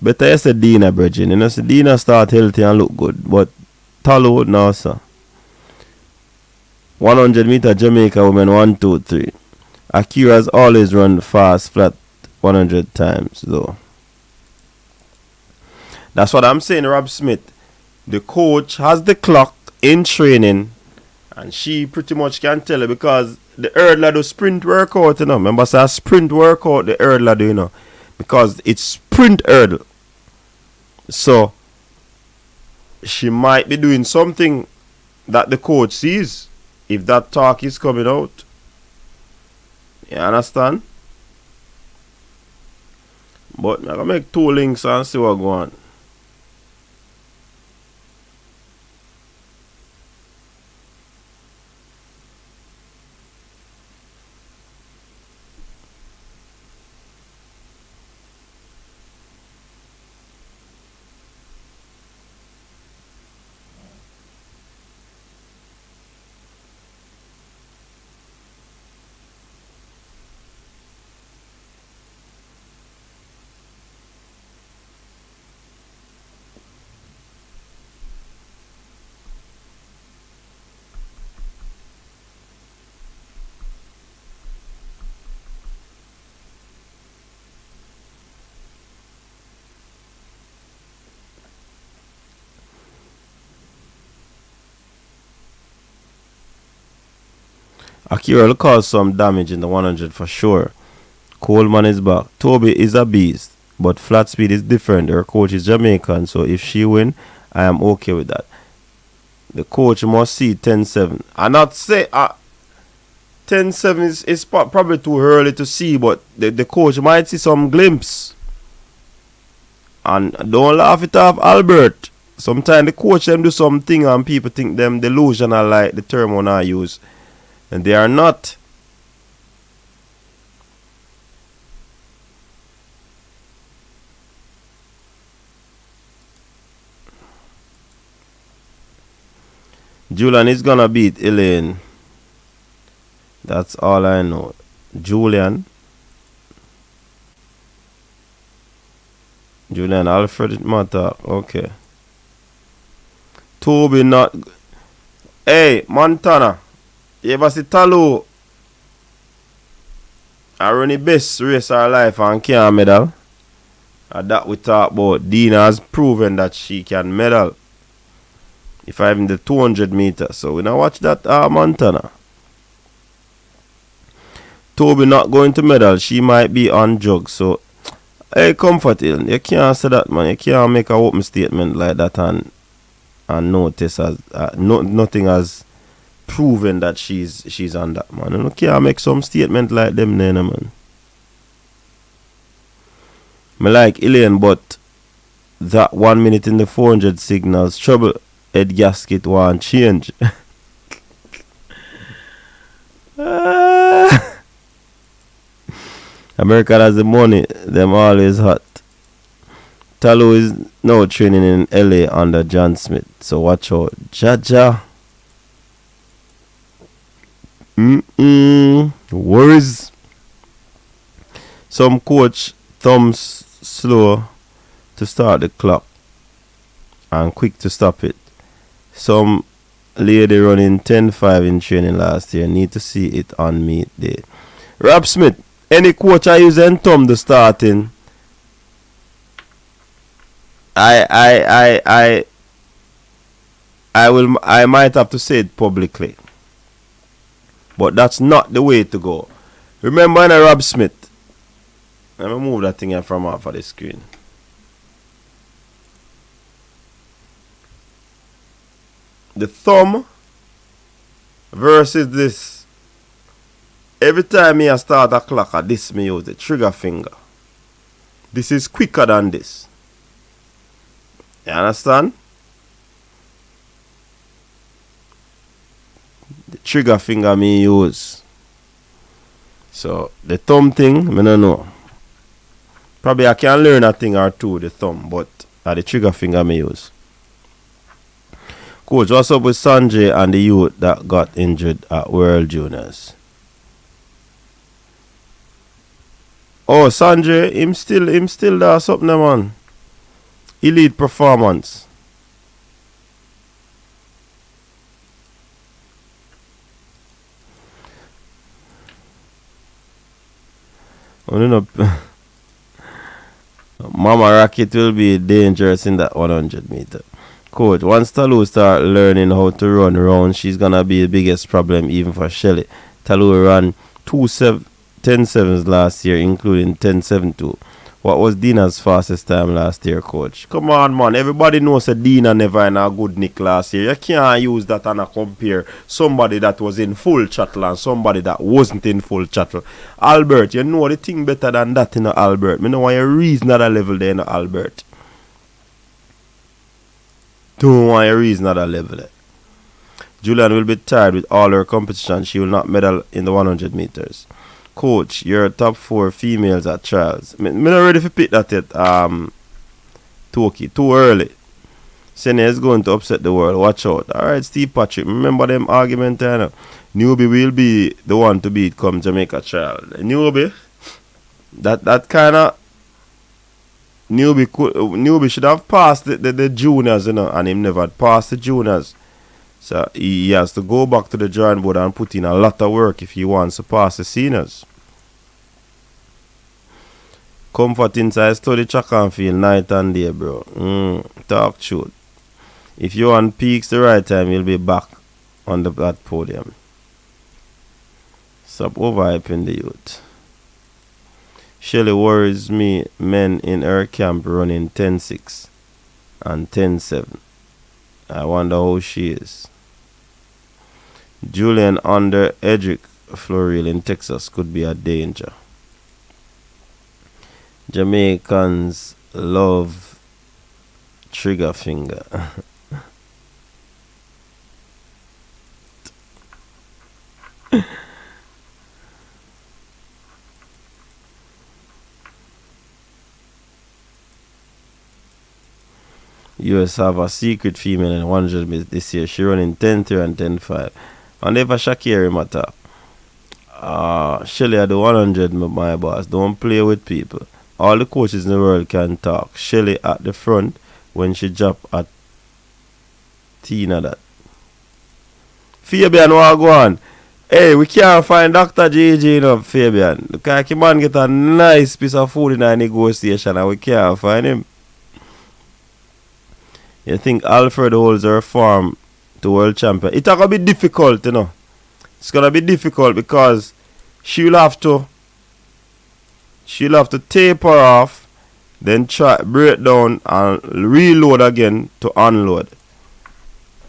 Better say D in a bridging. You know, so Dina start healthy and look good. But Talu, no, sir. 100 meter Jamaica women 1, 2, 3. Akira's always run fast, flat 100 times, though. That's what I'm saying, Rob Smith. The coach has the clock in training, and she pretty much can tell it because the hurdler do sprint workout, Remember, say a sprint workout, the hurdler do, because it's sprint hurdle. So, she might be doing something that the coach sees if that talk is coming out. You understand? But I'm going to make 2 links and see what go on. Akira will cause some damage in the 100 for sure. Coleman is back. Toby is a beast, but flat speed is different. Her coach is Jamaican, so if she win, I am okay with that. The coach must see 10-7. I not say 10-7 is probably too early to see, but the coach might see some glimpse. And don't laugh it off, Albert. Sometimes the coach them do something and people think them delusional, like the term one I use. And they are not. Julian is gonna beat Elaine. That's all I know. Julian Alfred Mata. Okay. Toby not. Hey, Montana. You ever see Talu? I run the best race of her life and can't medal. And that we talk about. Dina has proven that she can medal. If I'm in the 200 meters. So we now watch that Montana. Toby not going to medal. She might be on drugs. So, hey, Comfort Hill. You can't say that, man. You can't make a open statement like that and notice as nothing as proven that she's on that, man. You can't make some statement like them then, man. Me like Elaine, but that 1 minute in the 400 signals trouble. Head gasket won't change. America has the money, them always hot. Talu is now training in LA under John Smith, so watch out. Jaja. Worries. Some coach thumbs slow to start the clock and quick to stop it. Some lady running 10-5 in training last year need to see it on meet day. Rob Smith, any coach I use and thumb the starting, I might have to say it publicly. But that's not the way to go. Remember when Rob Smith, let me move that thing here from off of the screen. The thumb versus this. Every time I start a clock, this me use the trigger finger. This is quicker than this. You understand? The trigger finger me use. So the thumb thing, I don't know. Probably I can learn a thing or two with the thumb, but the trigger finger me use. Coach, what's up with Sanjay and the youth that got injured at World Juniors? Oh, Sanjay, him still does something, man. Elite performance. Oh, no. Mama Rocket will be dangerous in that 100 meter. Coach, once Talou start learning how to run around, she's gonna be the biggest problem even for Shelly. Talou ran 10.7s last year, including 10.72. What was Dina's fastest time last year, coach? Come on, man. Everybody knows that Dina never in a good nick last year. You can't use that and compare somebody that was in full chattel and somebody that wasn't in full chattel. Albert, you know the thing better than that, you know, Albert. Me know why you reason at a level there, you know, Albert. Don't want you reason at a level there. Julian will be tired with all her competition. She will not medal in the 100 meters. Coach, you're top 4 females at trials. Me not ready to pick that yet. Toki, too early. Sene is going to upset the world. Watch out. Alright, Steve Patrick. Remember them argument there. Newbie will be the one to beat come Jamaica trial. Newbie, that kind of Newbie should have passed the juniors, you know, and him never had passed the juniors. So he has to go back to the drawing board and put in a lot of work if he wants to pass the seniors. Comfort inside study track and field night and day, bro. Talk truth. If you're on peaks the right time, you'll be back on that podium. Stop overhyping the youth. Shelly worries me, men in her camp running 10.6 and 10.7. I wonder how she is. Julian under Edric Floril in Texas could be a danger. Jamaicans love trigger finger. US have a secret female in 100 meters this year. She running 10.3 and 10.5. And if a Shakiri matter. Shelly at the 100, my boss. Don't play with people. All the coaches in the world can talk. Shelly at the front when she drop at Tina that. Fabian, what go on? Hey, we can't find Dr. JJ enough, Fabian. Look like man get a nice piece of food in a negotiation and we can't find him. You think Alfred holds her form to world champion? It's gonna be difficult, you know. It's gonna be difficult because she'll have to taper off, then try break down and reload again to unload.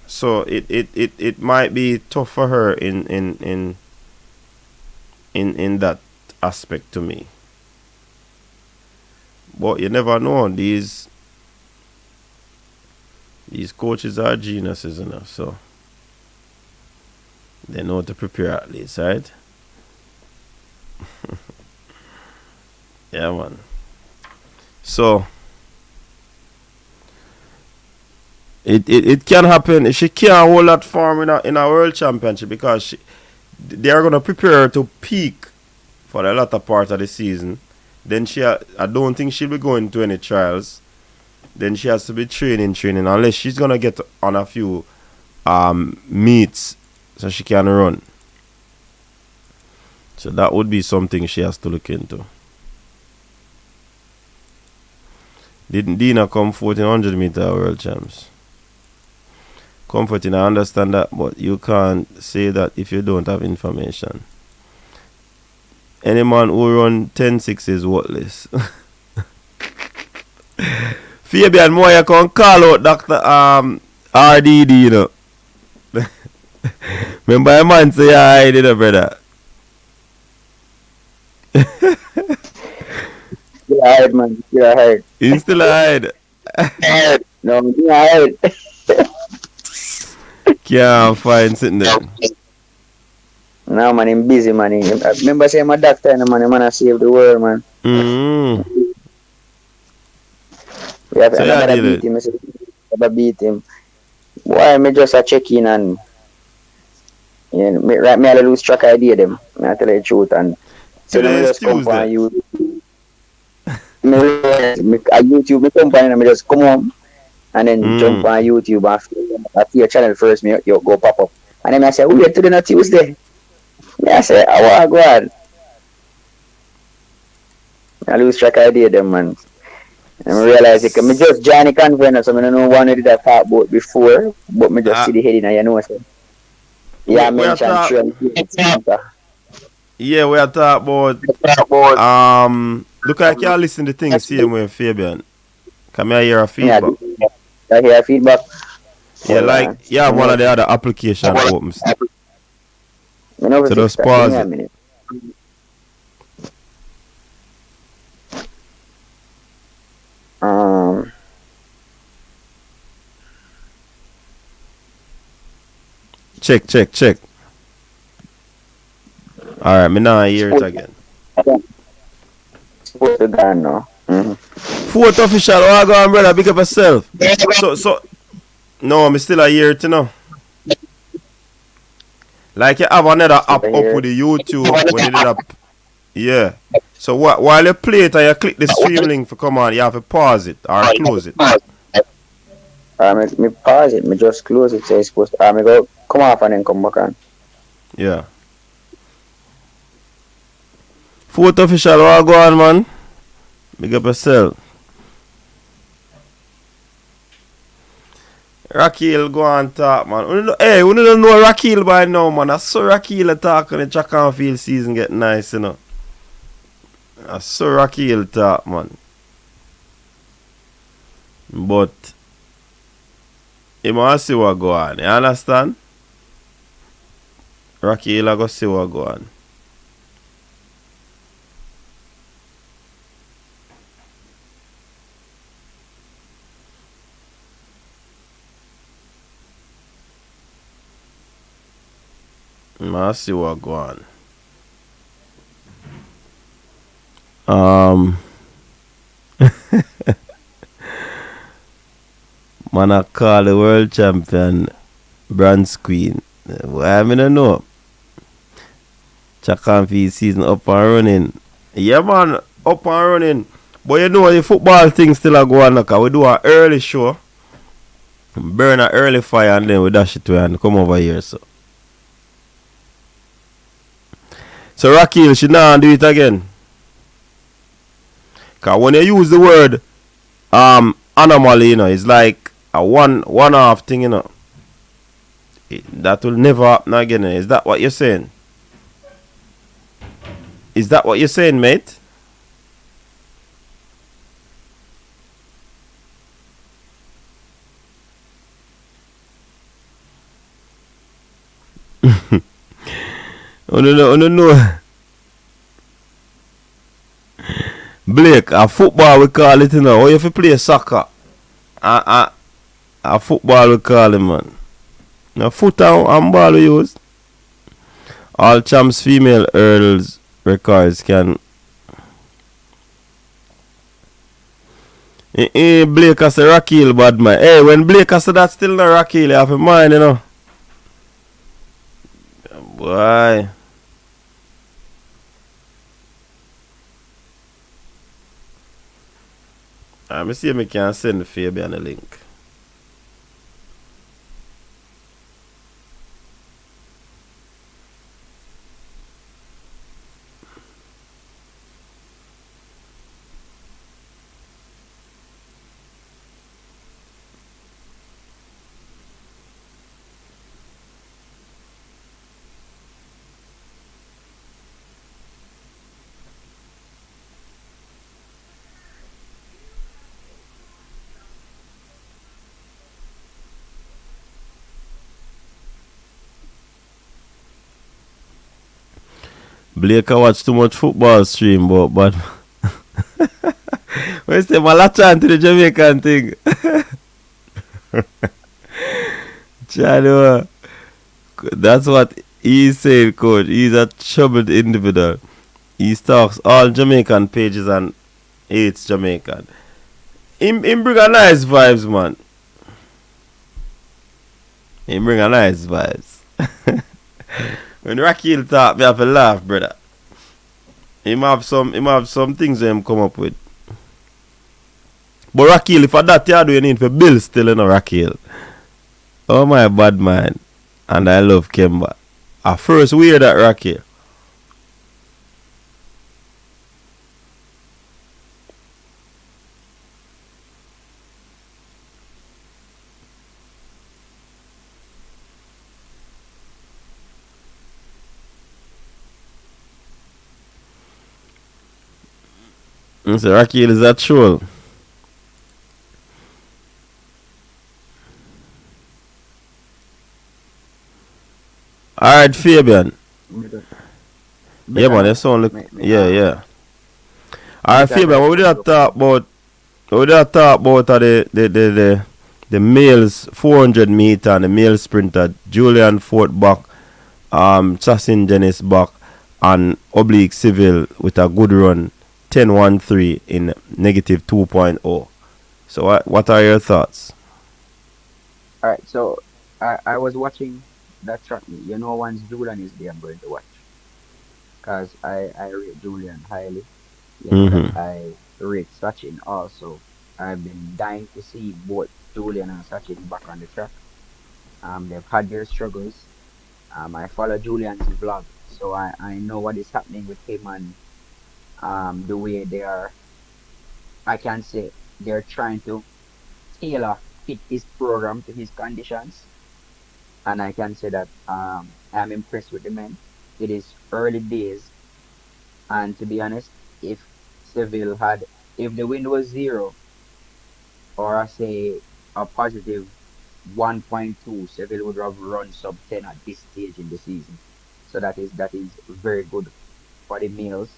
So it might be tough for her in that aspect to me. But you never know. These coaches are geniuses, you know, so they know how to prepare at least, right? Yeah, man. So it can happen. She can't hold that form in a world championship because they are gonna prepare her to peak for the latter part of the season. then I don't think she'll be going to any trials. Then she has to be training, unless she's gonna get on a few meets so she can run. So that would be something she has to look into. Didn't Dina come 1400 meter world champs? Comforting, I understand that, but you can't say that if you don't have information. Any man who run 10-6 is worthless. Fabian Moya can call out Dr. RDD, you know. Remember a man say I did, brother. Still hide, man. Still hide. You still hide. No, me hide. Can't find sitting there. No, man, I'm busy, man. I remember saying my doctor and man, I save the world, man. We have So to beat him. I gotta beat him. Why me just a check in and me I lose track idea them. I tell you the truth and so today me is just come Tuesday. on YouTube. YouTube me come on and me just come home and then jump on YouTube after your channel first me you go pop up. And then I say, wait today not Tuesday. Me I say, I want to go on. I lose track idea them, man. And I realize it. I just join the conference, so I don't know one did I talk about before, but I just see the heading and you know so. Yeah, I mentioned yeah, we are talking about look like you listen to things same way, Fabian. Come here, hear a feedback. I hear feedback. Yeah, like one of the other application opens. So just pause it. Check. Alright, me now hear it again. Supposed to done now. Forte official, I go on, brother, big up yourself. So no, me still a hear it, you know. Like you have another app up with the YouTube when you did up. Yeah. So while you play it and you click the stream link for come on, you have to pause it or close it. Me pause it, me just close it, so it's supposed to me go come off and then come back on. Yeah. Forte official, what go on, man? Big up yourself. Raquel go on talk, man. Hey, we don't know Raquel by now, man. I saw Raquel talk on the track and field season get nice, you know. I saw Raquel talk, man. But you must see what go on. You understand? Raquel I go see what go on. I see what go on. Man, I call the world champion bronze queen. Why I don't know. Track and field season up and running. Yeah, man, up and running. But you know the football thing still a go on. Because we do an early show, burn an early fire, and then we dash it away and come over here. So Raquel, she now do it again. Cause when you use the word anomaly, you know, it's like a one-off thing, you know. That will never happen again. Is that what you're saying? Is that what you're saying, mate? Oh no. Blake, a football we call it, you know. Or if you play soccer, a football we call it, man. Now foot and ball we use. All champs female hurdles records can. Blake has a Raquel bad man. Hey, when Blake has that still not Raquel, you have a mind, you know. Boy. me see if I can send Fabian a link. Blake, I watch too much football stream, but where's the Malachan to the Jamaican thing? Chalo, that's what he said, coach. He's a troubled individual. He stalks all Jamaican pages and hates Jamaican. Him bring a nice vibes, man. Him bring a nice vibes. When Rakil talk, me have to laugh, brother. Him have some things that him come up with. But Rakil, if for that you do, you need for Bill still, you know, Rakil. Oh my bad man. And I love Kemba. I first wear that Rakil. So Rakil is that troll. Alright, Fabian. Yeah, man, that sound look. Yeah. Alright, Fabian, what we did talk about? What we did talk about are the males 400 meter and the male sprinter Julian Forte back, Sachin Dennis back, and Oblique Seville with a good run, 10-1-3 in negative 2.0. So what are your thoughts? All right, so I was watching that track. You know, once Julian is there, I'm going to watch because I rate Julian highly. You know that Mm-hmm. I rate Sachin also. I've been dying to see both Julian and Sachin back on the track. They've had their struggles. I follow Julian's vlog, so I know what is happening with him and the way they are. I can say they're trying to tailor fit his program to his conditions, and I can say that I'm impressed with the men. It is early days, and to be honest, if Seville had, if the wind was zero, or I say a positive 1.2, Seville would have run sub 10 at this stage in the season. So that is very good for the males.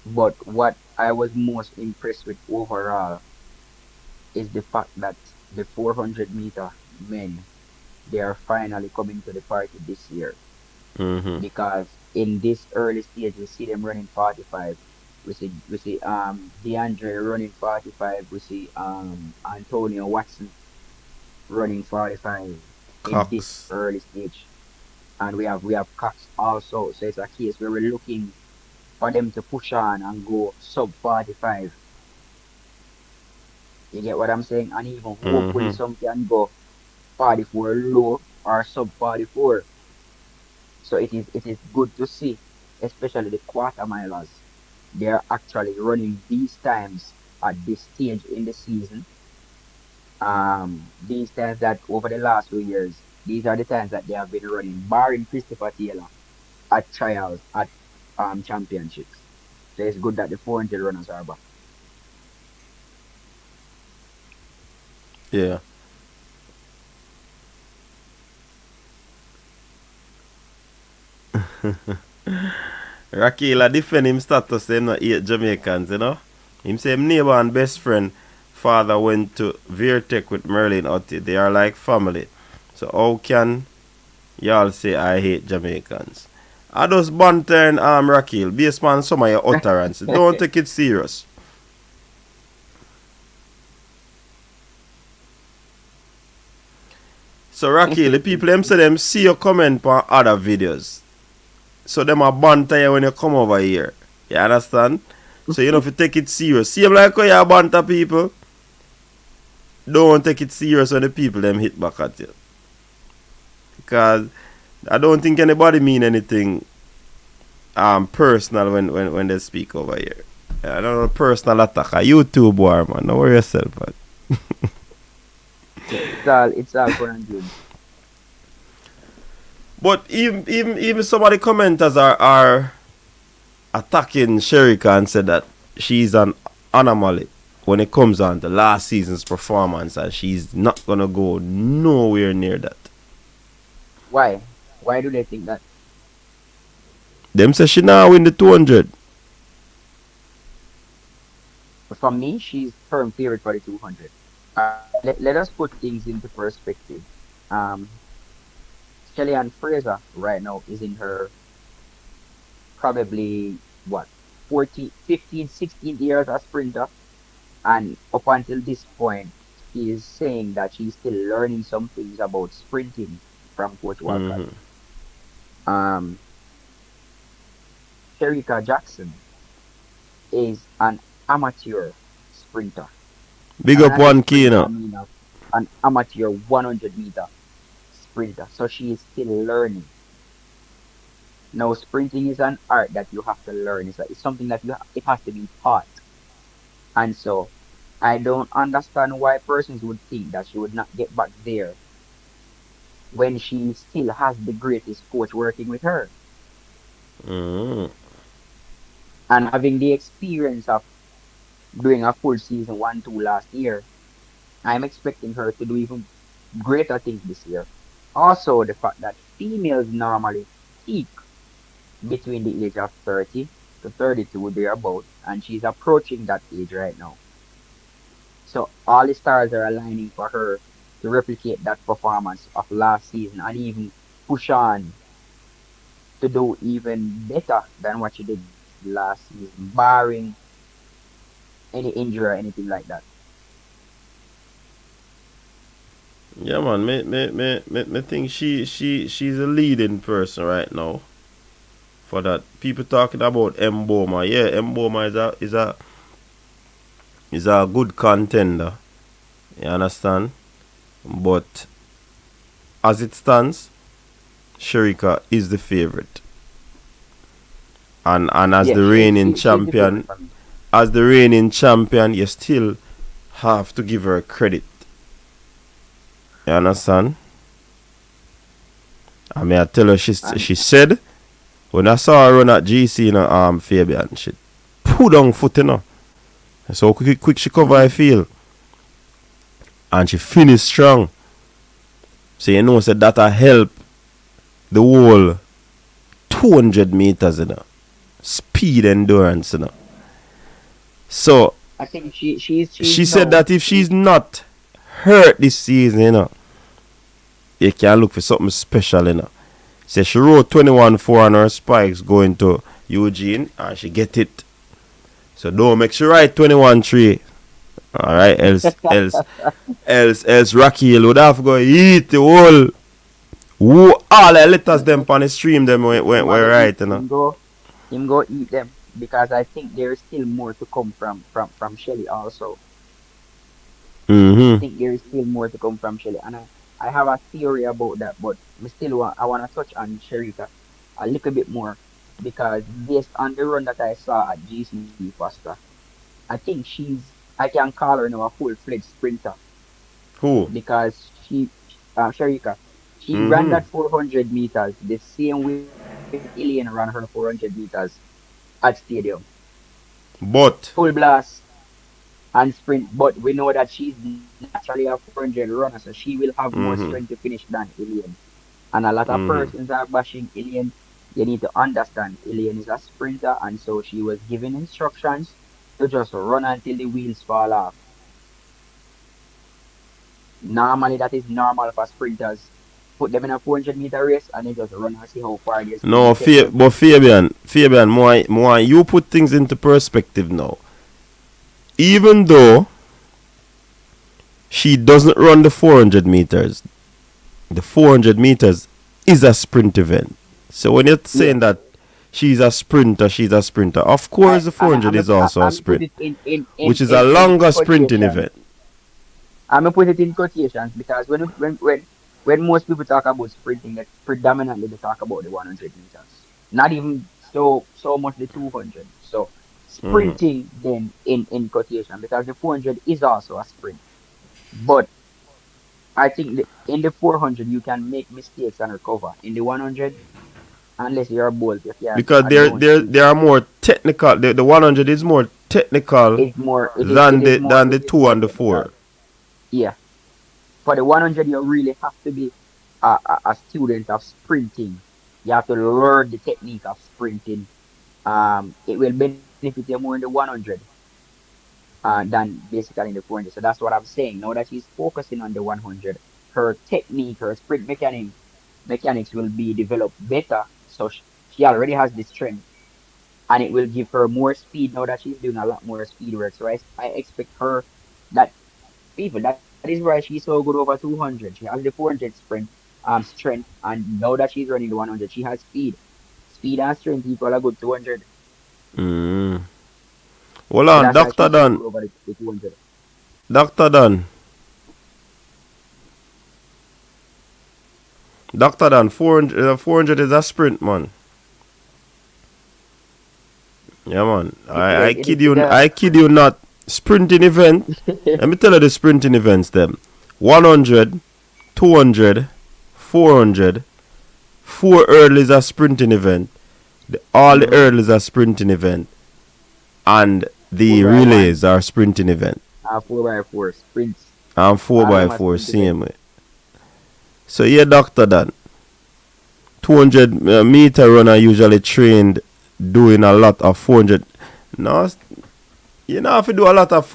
But what I was most impressed with overall is the fact that the 400-meter men, they are finally coming to the party this year, Mm-hmm. because in this early stage we see them running 45. We see DeAndre running 45. We see Antonio Watson running 45 in this Cox. early stage. And we have Cox also. So it's a case where we're looking for them to push on and go sub 45. You get what I'm saying? And even hopefully Mm-hmm. some can go 44 low or sub 44. So it is good to see, especially the quarter milers. They're actually running these times at this stage in the season. These times that over the last 2 years, these are the times that they have been running, barring Christopher Taylor at trials at championships. So it's good that the 400 runners are back. Yeah. Rakila defend him status them not hate Jamaicans, you know. Him say him neighbor and best friend father went to Virtech with Merlin Otti. They are like family. So how can y'all say I hate Jamaicans? I just banter and Rakil based on some of your utterance. Don't take it serious. So Rakil, the people them say them see your comment on other videos. So them a banter you when you come over here. You understand? So you know if you take it serious. Same like how you banter people. Don't take it serious when the people them hit back at you. Because I don't think anybody mean anything personal when they speak over here. I don't know personal attack. You too, boy, man. Don't worry yourself, man. It's all fun and good. But even some of the commenters are attacking Sherika and said that she's an anomaly when it comes on to last season's performance, and she's not gonna go nowhere near that. Why? Why do they think that? Them say she now win the 200. But for me, she's firm favorite for the 200. Let us put things into perspective. Um, Kellyanne Fraser right now is in her probably what 40, 15, 16 years as sprinter, and up until this point, she is saying that she's still learning some things about sprinting from Coach Walcott. Mm-hmm. Um, Sherika Jackson is an amateur sprinter. Big And up when I say one key, you sprinter, I know. mean an amateur 100-meter sprinter. So she is still learning. Now, sprinting is an art that you have to learn. It's something that it has to be taught. And so I don't understand why persons would think that she would not get back there when she still has the greatest coach working with her. Mm-hmm. And having the experience of doing a full season 1-2 last year, I'm expecting her to do even greater things this year. Also, the fact that females normally peak between the age of 30 to 32 thereabout, and she's approaching that age right now. So all the stars are aligning for her to replicate that performance of last season and even push on to do even better than what she did last season, barring any injury or anything like that. Yeah, man. Me think she's a leading person right now. For that, people talking about Mboma. Yeah, Mboma is a good contender. You understand? But as it stands, Sherika is the favorite. And as Yeah, the reigning she's the favorite champion, for me. you still have to give her credit. You understand? I mean, I tell her And she said when I saw her run at GC in Fabian, she put on foot, you know. So quick she cover her field. And she finished strong. So you know said that help the whole 200 meters, you know. Speed endurance, you know. So I think she's she said no that if she's not hurt this season, you know, you can look for something special, you know. Say she wrote 21-4 on her spikes going to Eugene and she get it. So don't make sure write 21-3. Alright, else Rocky Hill would have to go eat the all the letters them on the stream them went right, you know. him go eat them because I think there is still more to come from Shelly also. I Mm-hmm. think there is still more to come from Shelly, and I have a theory about that, but I want to touch on Sherika a little bit more because based on the run that I saw at GC Foster, I think I can call her now a full-fledged sprinter Who? because Sherika, she ran Mm-hmm. that 400 meters the same way Ilian ran her 400 meters at stadium, But full blast and sprint. But we know that she's naturally a 400 runner, so she will have more mm-hmm. strength to finish than Ilian. And a lot of Mm-hmm. persons are bashing Ilian. You need to understand Ilian is a sprinter, and so she was given instructions to just run until the wheels fall off. Normally, that is normal for sprinters. Put them in a 400-meter race and they just run and see how far they No, can get. But Fabian, more you put things into perspective now. Even though she doesn't run the 400 meters, the 400 meters is a sprint event. So when you're saying Yes, that she's a sprinter. She's a sprinter. Of course, the 400 is also a I'm put sprint, it in which is a in longer sprinting quotations. event. I'm gonna put it in quotations because when most people talk about sprinting, that predominantly they talk about the 100 meters, not even so much the 200. So Mm. sprinting then in quotation because the 400 is also a sprint, but I think in the 400 you can make mistakes and recover. In the 100, unless you're bold, you can't. Because I don't see they are more technical. The 100 is more technical it is more than the it is two more and the technical. four. Yeah, for the 100 you really have to be a student of sprinting. You have to learn the technique of sprinting. It will benefit you more in the 100 than basically in the 400. So that's what I'm saying. Now that she's focusing on the 100, her technique, her sprint mechanics will be developed better. So she already has the strength and it will give her more speed now that she's doing a lot more speed work. So I expect her that people that is why she's so good over 200. She has the 400 sprint strength, and now that she's running the 100, she has speed. Speed and strength equal a good 200. Mm. Hold So on, that's why Doctor she's so Dan. good over the 200. Doctor Dan. Doctor Dan. 400 is a sprint, man. Yeah, man. I kid It you. I kid you not. Sprinting event. Let me tell you the sprinting events. Them 100, 200, 400. Four hurdle is a sprinting event. All the mm-hmm. hurdles are sprinting event, and Four the by one, relays are sprinting event. 4x4 sprints. And four All of by them are four sprint events. same way. So yeah, Doctor Dan. 200 meter runner usually trained doing a lot of 400. No, you know have to do a lot of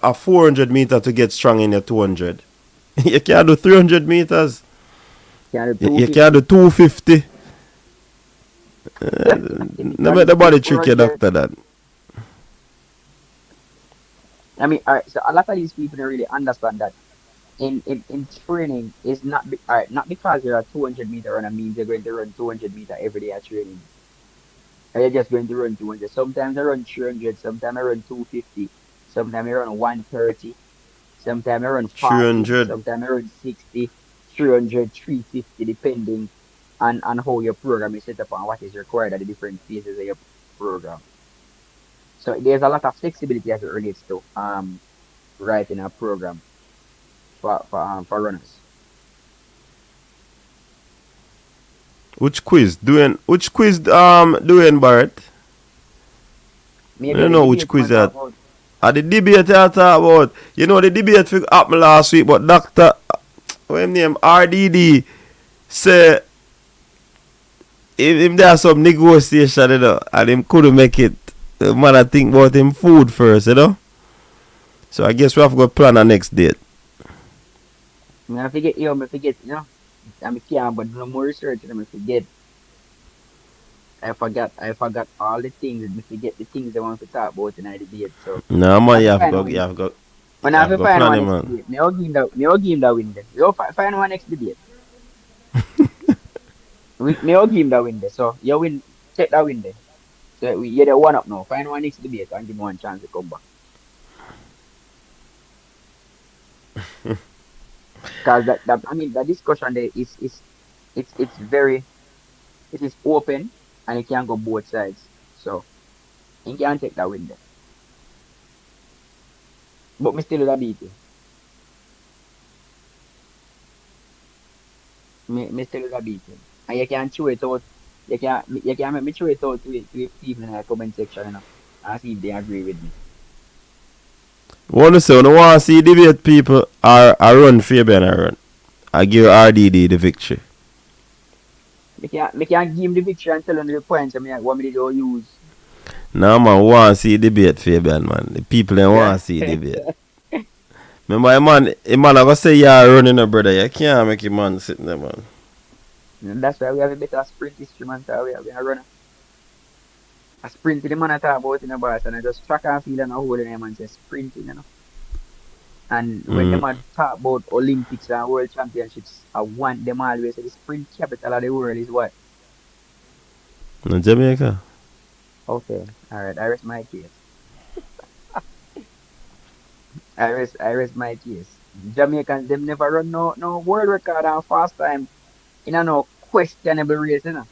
a 400 meter to get strong in your 200. You can't do 300 meters. Can do You can't 250. do 250. If you No can make the do body trick you, 400, Doctor Dan. I mean, all right. So a lot of these people don't really understand that in training is all right, not because you're a 200-meter runner means you're going to run 200 meter every day at training. Or you're just going to run 200. Sometimes I run 300, sometimes I run 250, sometimes I run 130, sometimes I run 40, 300. sometimes I run 60, 300, 350, depending on how your program is set up and what is required at the different phases of your program. So there's a lot of flexibility as it relates to writing a program for runners. Which quiz doing Barrett? I Maybe don't the know which debate quiz man that. talk about. The debate I talk about. You know the debate for happened last week, but Doctor what him name RDD say if there's some negotiation, you know, and him couldn't make it. The man I think about him food first, you know. So I guess we have to go plan our next date. I forget, I forget, I'm a kid, but no more research, and I forget. I forgot all the things, I forget the things I want to talk about in the debate. So, No I man, have you to have to find go one. When I you have have to to go find plan one it, next man. debate, me give him the win there. Find one next debate. Me give him the win there. So, you win, take that win there. So, you're the one up now. Find one next debate and give me one chance to come back. Because I mean, the discussion there it's very, it is open and it can go both sides. So, you can take that win there. But me still would beat you. Me still would beat you. And you can chew it out. You can make me chew it out to people in the comment section, and see if they agree with me. What to say, when I want to see debate people I run Fabian I run. I give RDD the victory. Me can give him the victory and tell him the points I mean what me do use. Now man want to see debate Fabian man. The people they want to see debate. Remember a man I go say yeah running a brother. You can't make a man sitting there man. And that's why we have a better sprint instrument. We have a runner. A sprint the man I talk about in the bars and I just track and field and I hold them and say sprinting. And when Mm. them a talk about Olympics and World Championships, I want them always say the sprint capital of the world is what? No, Jamaica. Okay, all right. I rest my case. I rest my case. Jamaicans them never run no world record on fast time in a no questionable race, you know.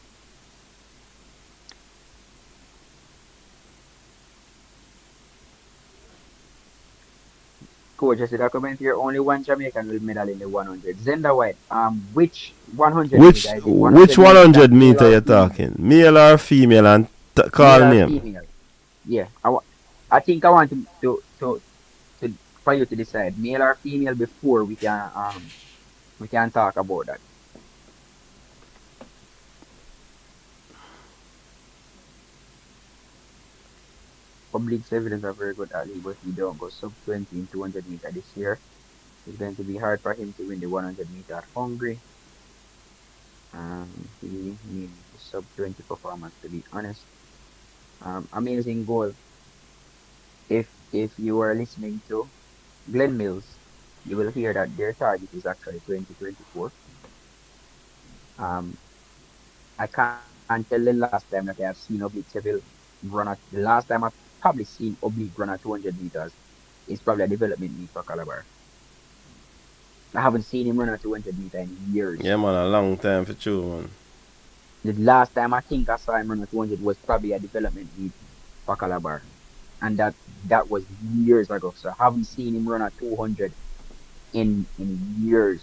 Coach, just a document here. Only one Jamaican will medal in the 100. Zenda White. Which 100 meter is it? Which 100 meter 100 male meter or you female? talking? Male or female and call Male or name? female? Yeah. I think I want to for you to decide male or female before we can talk about that. Oblique Seville is a very good athlete, but he don't go sub 20 in 200 meter this year. It's going to be hard for him to win the 100 meter at Hungary. He needs sub 20 performance to be honest. Amazing goal. If you are listening to Glenn Mills, you will hear that their target is actually 2024. Um, I can't tell the last time that I have seen Oblique Seville run at the last time I've probably seen Oblique run at 200 meters is probably a development meet for Calabar. I haven't seen him run at 200 meter in Yeah, years. man, a long time for true, man. The last time I think I saw him run at 200 was probably a development meet for Calabar, and that was years ago. So I haven't seen him run at 200 in years.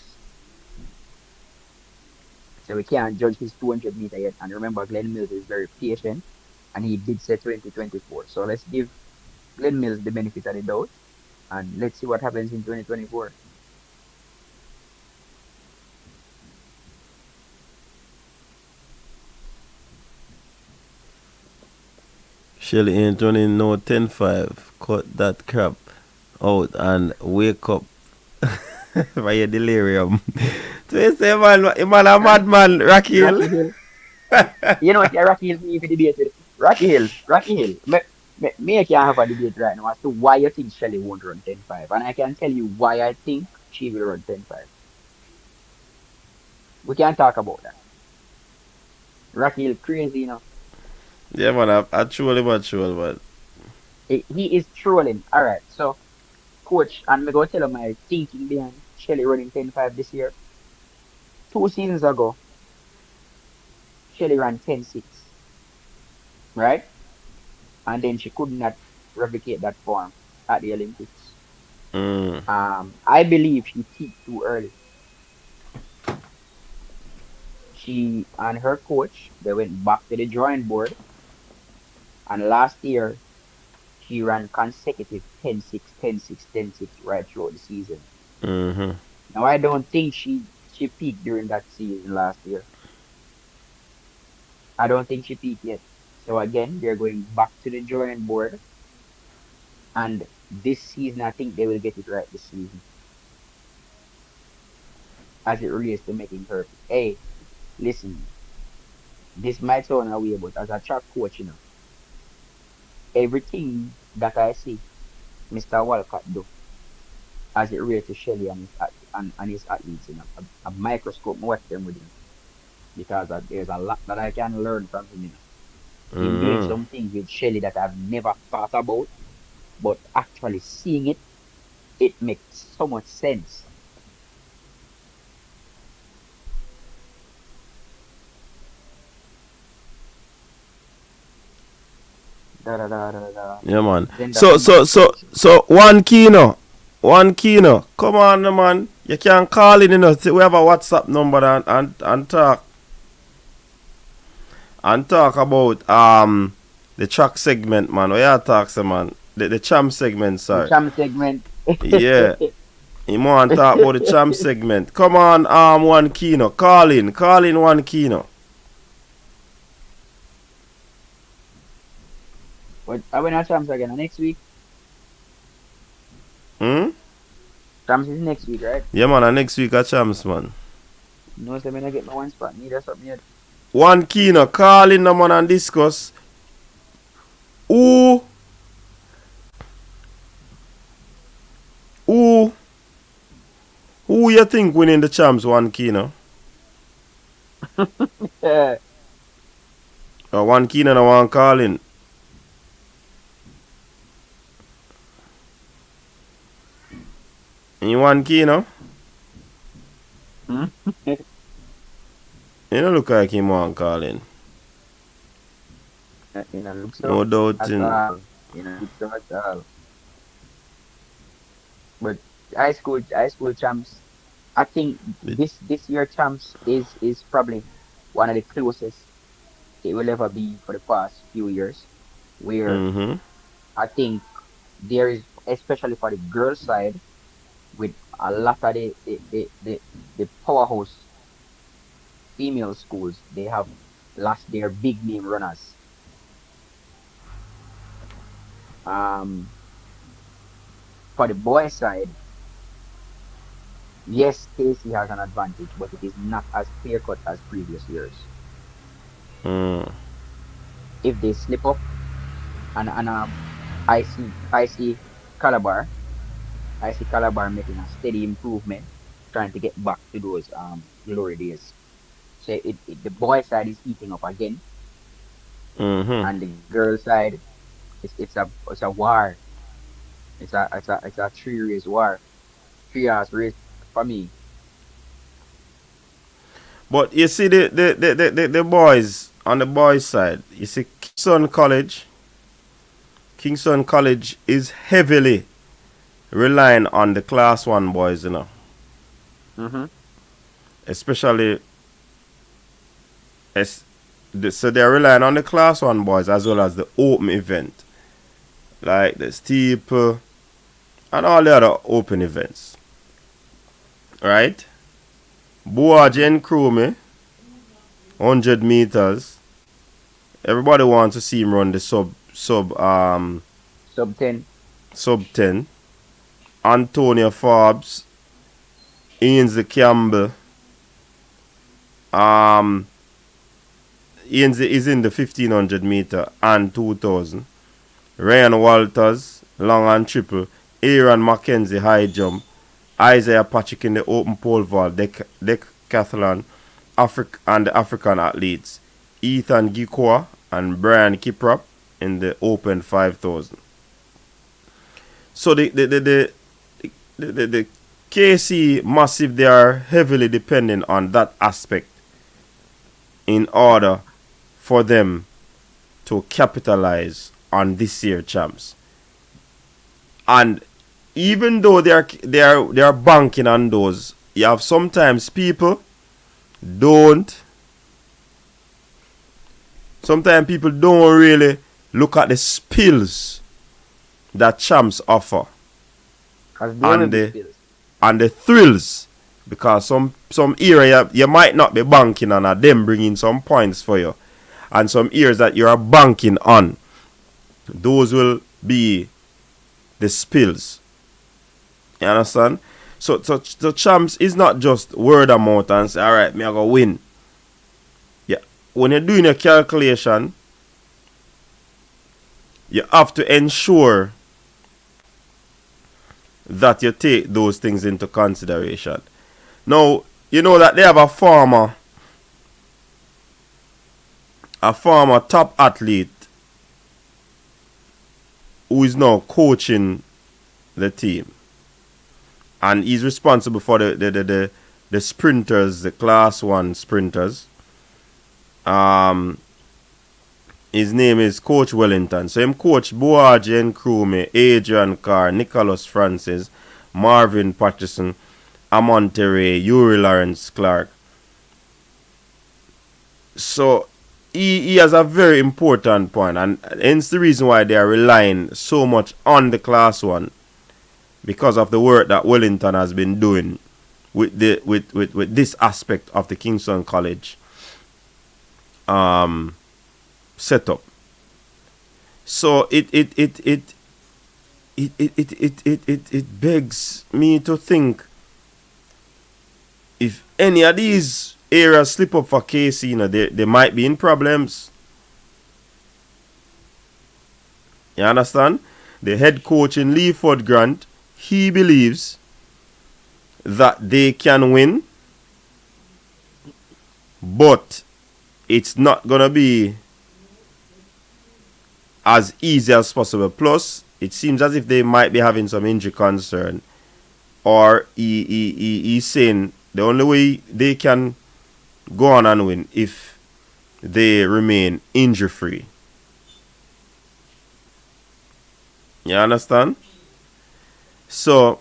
So we can't judge his 200 meter yet. And remember, Glenn Mills is very patient, and he did say 2024. So let's give Glenn Mills the benefit of the doubt, and let's see what happens in 2024. Shelly ain't running no 10-5. Cut that crap out and wake up by your delirium. So you say, man a madman, Rocky Hill. Rocky Hill. You know what Rocky Hill need to debate with? Rocky Hill. Me can have a debate right now as to why you think Shelly won't run 10-5. And I can tell you why I think she will run 10-5. We can talk about that. Rocky Hill crazy, you know. Yeah, man, I troll him, but He is trolling. Alright, so coach, and me go tell you my thinking behind Shelly running 10-5 this year. 2 seasons ago, Shelly ran 10-6, right? And then she could not replicate that form at the Olympics. mm, I believe she peaked too early. She and her coach, they went back to the drawing board, and last year she ran consecutive 10-6, 10-6, 10-6 right throughout the season. mm-hmm. Now I don't think she peaked during that season last year. I don't think she peaked yet. So again, they're going back to the drawing board, and this season I think they will get it right this season as it relates to making her. Hey, listen, this might sound away, but as a track coach, you know, everything that I see Mr. Walcott do as it relates to Shelley and his athletes, you know, a microscope watch them with him because there's a lot that I can learn from him, you know. Him doing Mm-hmm. some things with Shelley that I've never thought about, but actually seeing it, it makes so much sense. Da da da da da. Yeah, man. Zenda So, send up so, the so, coach. so, one kino. One kino. Come on, man. You can call in, you know. We have a WhatsApp number and talk about the track segment, man. What you talk, say, man? The champ segment, The sorry. champ segment. Yeah. You want to talk about the champ segment. Come on, one kino. Call in one kino. But I win our champs again next week. Hmm? Champs is next week, right? Yeah, man. And next week a champs, man. No, so I'm gonna get my one spot. Need us up yet. One kino. Call in the man and discuss who, who, who you think winning the champs, one kino. Yeah. One Keenan and one calling. You one Keenan? Hmm? You don't look like him one calling. You know, look so No doubt at in. all. You know, look so at all. But high school champs. I think this year champs is probably one of the closest it will ever be for the past few years, where Mm-hmm. I think there is, especially for the girls side, with a lot of the powerhouse female schools, they have lost their big name runners. Um, for the boys side, yes, Casey has an advantage, but it is not as clear cut as previous years. Mm. If they slip up, and I see Calabar, I see Calabar making a steady improvement, trying to get back to those glory days. So the boy side is heating up again, Mm-hmm. and the girl side, it's a war. It's a 3 race war, 3 hours race for me. But you see the boys on the boys side, you see Kingston College. Kingston College is heavily relying on the class one boys, you know. Mm-hmm. Especially so they're relying on the class one boys as well as the open event. Like the steeple and all the other open events. Right? Buaji Mm-hmm. and Krumi, 100 meters. Everybody wants to see him run the Sub 10. sub 10. Antonio Forbes, Ainsley Campbell. Ainsley is in the 1500 meter and 2000. Ryan Walters, long and triple. Aaron Mackenzie, high jump. Isaiah Patrick in the open pole vault, decathlon, and the African athletes. Ethan Gikwa and Brian Kiprop in the open 5000. So the KC Massive, they are heavily dependent on that aspect in order for them to capitalize on this year champs. And even though they are banking on those, you have sometimes people don't sometimes people don't really look at the spills that champs offer Because there will and be the spills. and the thrills, because some area you might not be banking on them bringing some points for you, and some areas that you are banking on, those will be the spills. You understand? So champs is not just word of mouth and say, all right, me I go win. Yeah, when you're doing a calculation, you have to ensure that you take those things into consideration. Now, you know that they have a former top athlete who is now coaching the team, and he's responsible for the sprinters, the class 1 sprinters. His name is Coach Wellington. So him coach Boaji and Krumi, Adrian Carr, Nicholas Francis, Marvin Patterson, Amonte Ray, Yuri Lawrence Clark. So he has a very important point, and hence the reason why they are relying so much on the class 1, because of the work that Wellington has been doing with this aspect of the Kingston College setup. So it begs me to think, if any of these areas slip up for KC, you know, they might be in problems. You understand? The head coach in Leaford Grant, he believes that they can win, but it's not gonna be as easy as possible. Plus, it seems as if they might be having some injury concern, or he's saying the only way they can go on and win if they remain injury free. You understand? So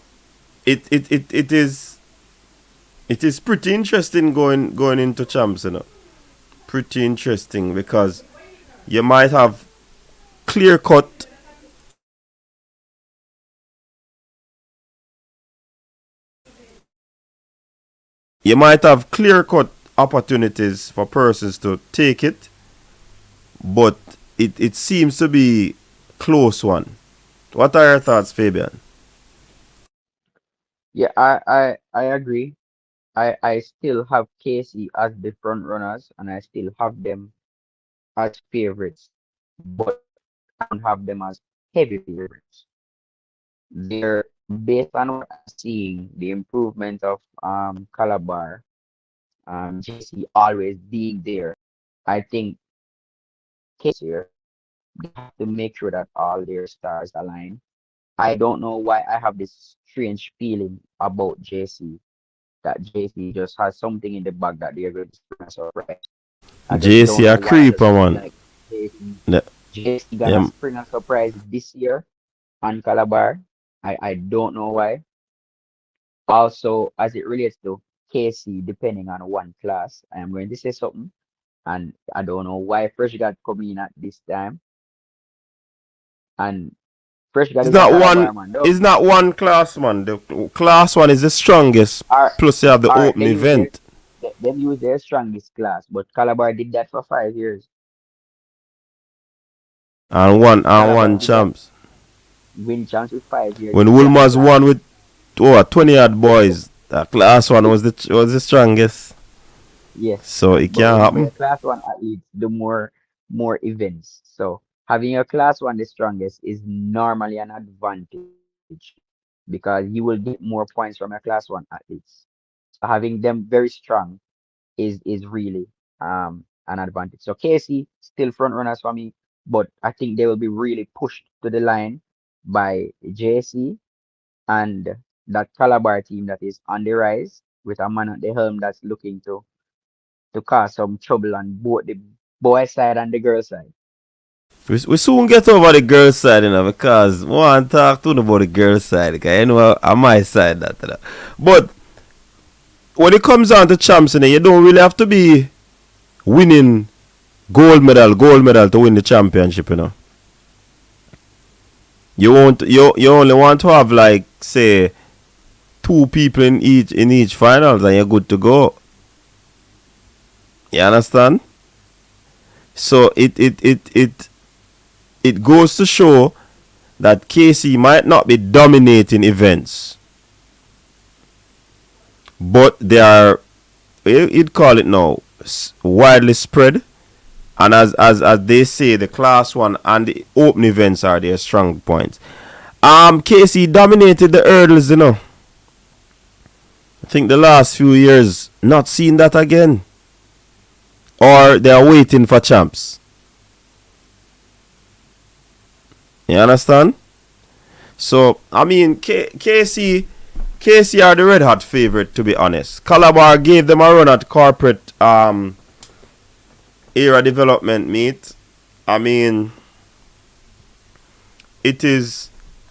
it is pretty interesting going into champs, you know. Pretty interesting because you might have clear cut opportunities for persons to take it, but it seems to be close one. What are your thoughts, Fabian? Yeah, I agree. I still have KC as the front runners, and I still have them as favorites, but I don't have them as heavy favorites. They're based on what I'm seeing, the improvement of Calabar, JC always being there. I think KC here, they have to make sure that all their stars align. I don't know why I have this strange feeling about JC, that JC just has something in the bag that they're going to spring a surprise. I just don't JC know a why. I just creeper, feel man. like JC, The- JC gonna yeah, spring a surprise this year on Calabar. I don't know why. Also, as it relates to KC, depending on one class, I am going to say something, and I don't know why Fresh got coming in at this time. And Fresh got it's is a not one. Calabar man, though. It's not one class, man. The class one is the strongest. Or Plus, you have the or open event them use their strongest class, but Calabar did that for 5 years. and one Calabar did that, champs. win champs with 5 years When strong Woolmer's class. won with 20 odd But remember, boys, that class one was the strongest. yes, So it but can't remember your happen. class one athletes do more events. So having your class one the strongest is normally an advantage because you will get more points from your class one athletes. So having them very strong is really an advantage. So KC still front runners for me, but I think they will be really pushed to the line by JC and that Calabar team that is on the rise with a man at the helm that's looking to cause some trouble on both the boy side and the girl side. We soon get over the girl side, you know, because we want to talk to them about the girl side. Because you know, on my side, that, you know. But when it comes down to champs, you know, you don't really have to be winning gold medal to win the championship, you know. You only want to have like say two people in each finals and you're good to go. You understand? So it goes to show that KC might not be dominating events, but they are, you'd call it now, widely spread. And as they say, the class one and the open events are their strong points. KC dominated the hurdles, you know. I think the last few years, not seeing that again. Or they are waiting for champs. You understand? So, I mean, KC are the red hot favorite, to be honest. Calabar gave them a run at corporate era development meet. I mean, it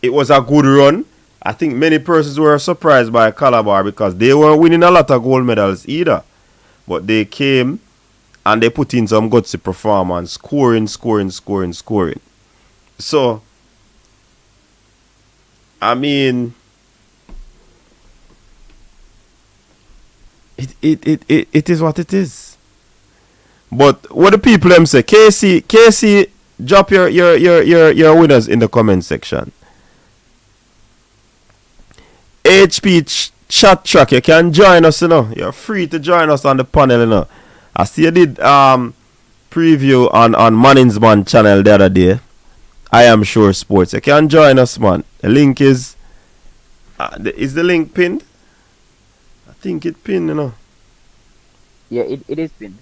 was a good run. I think many persons were surprised by Calabar because they weren't winning a lot of gold medals either. But they came and they put in some gutsy performance, scoring. So, I mean, it is what it is. But what do people them say? KC, drop your winners in the comment section. HP chat track, you can join us, you know. You're free to join us on the panel, you know. I see you did preview on Manningsman channel the other day. I am sure sports. You can join us, man. The link is the link pinned? I think it pinned, you know. Yeah, it is been.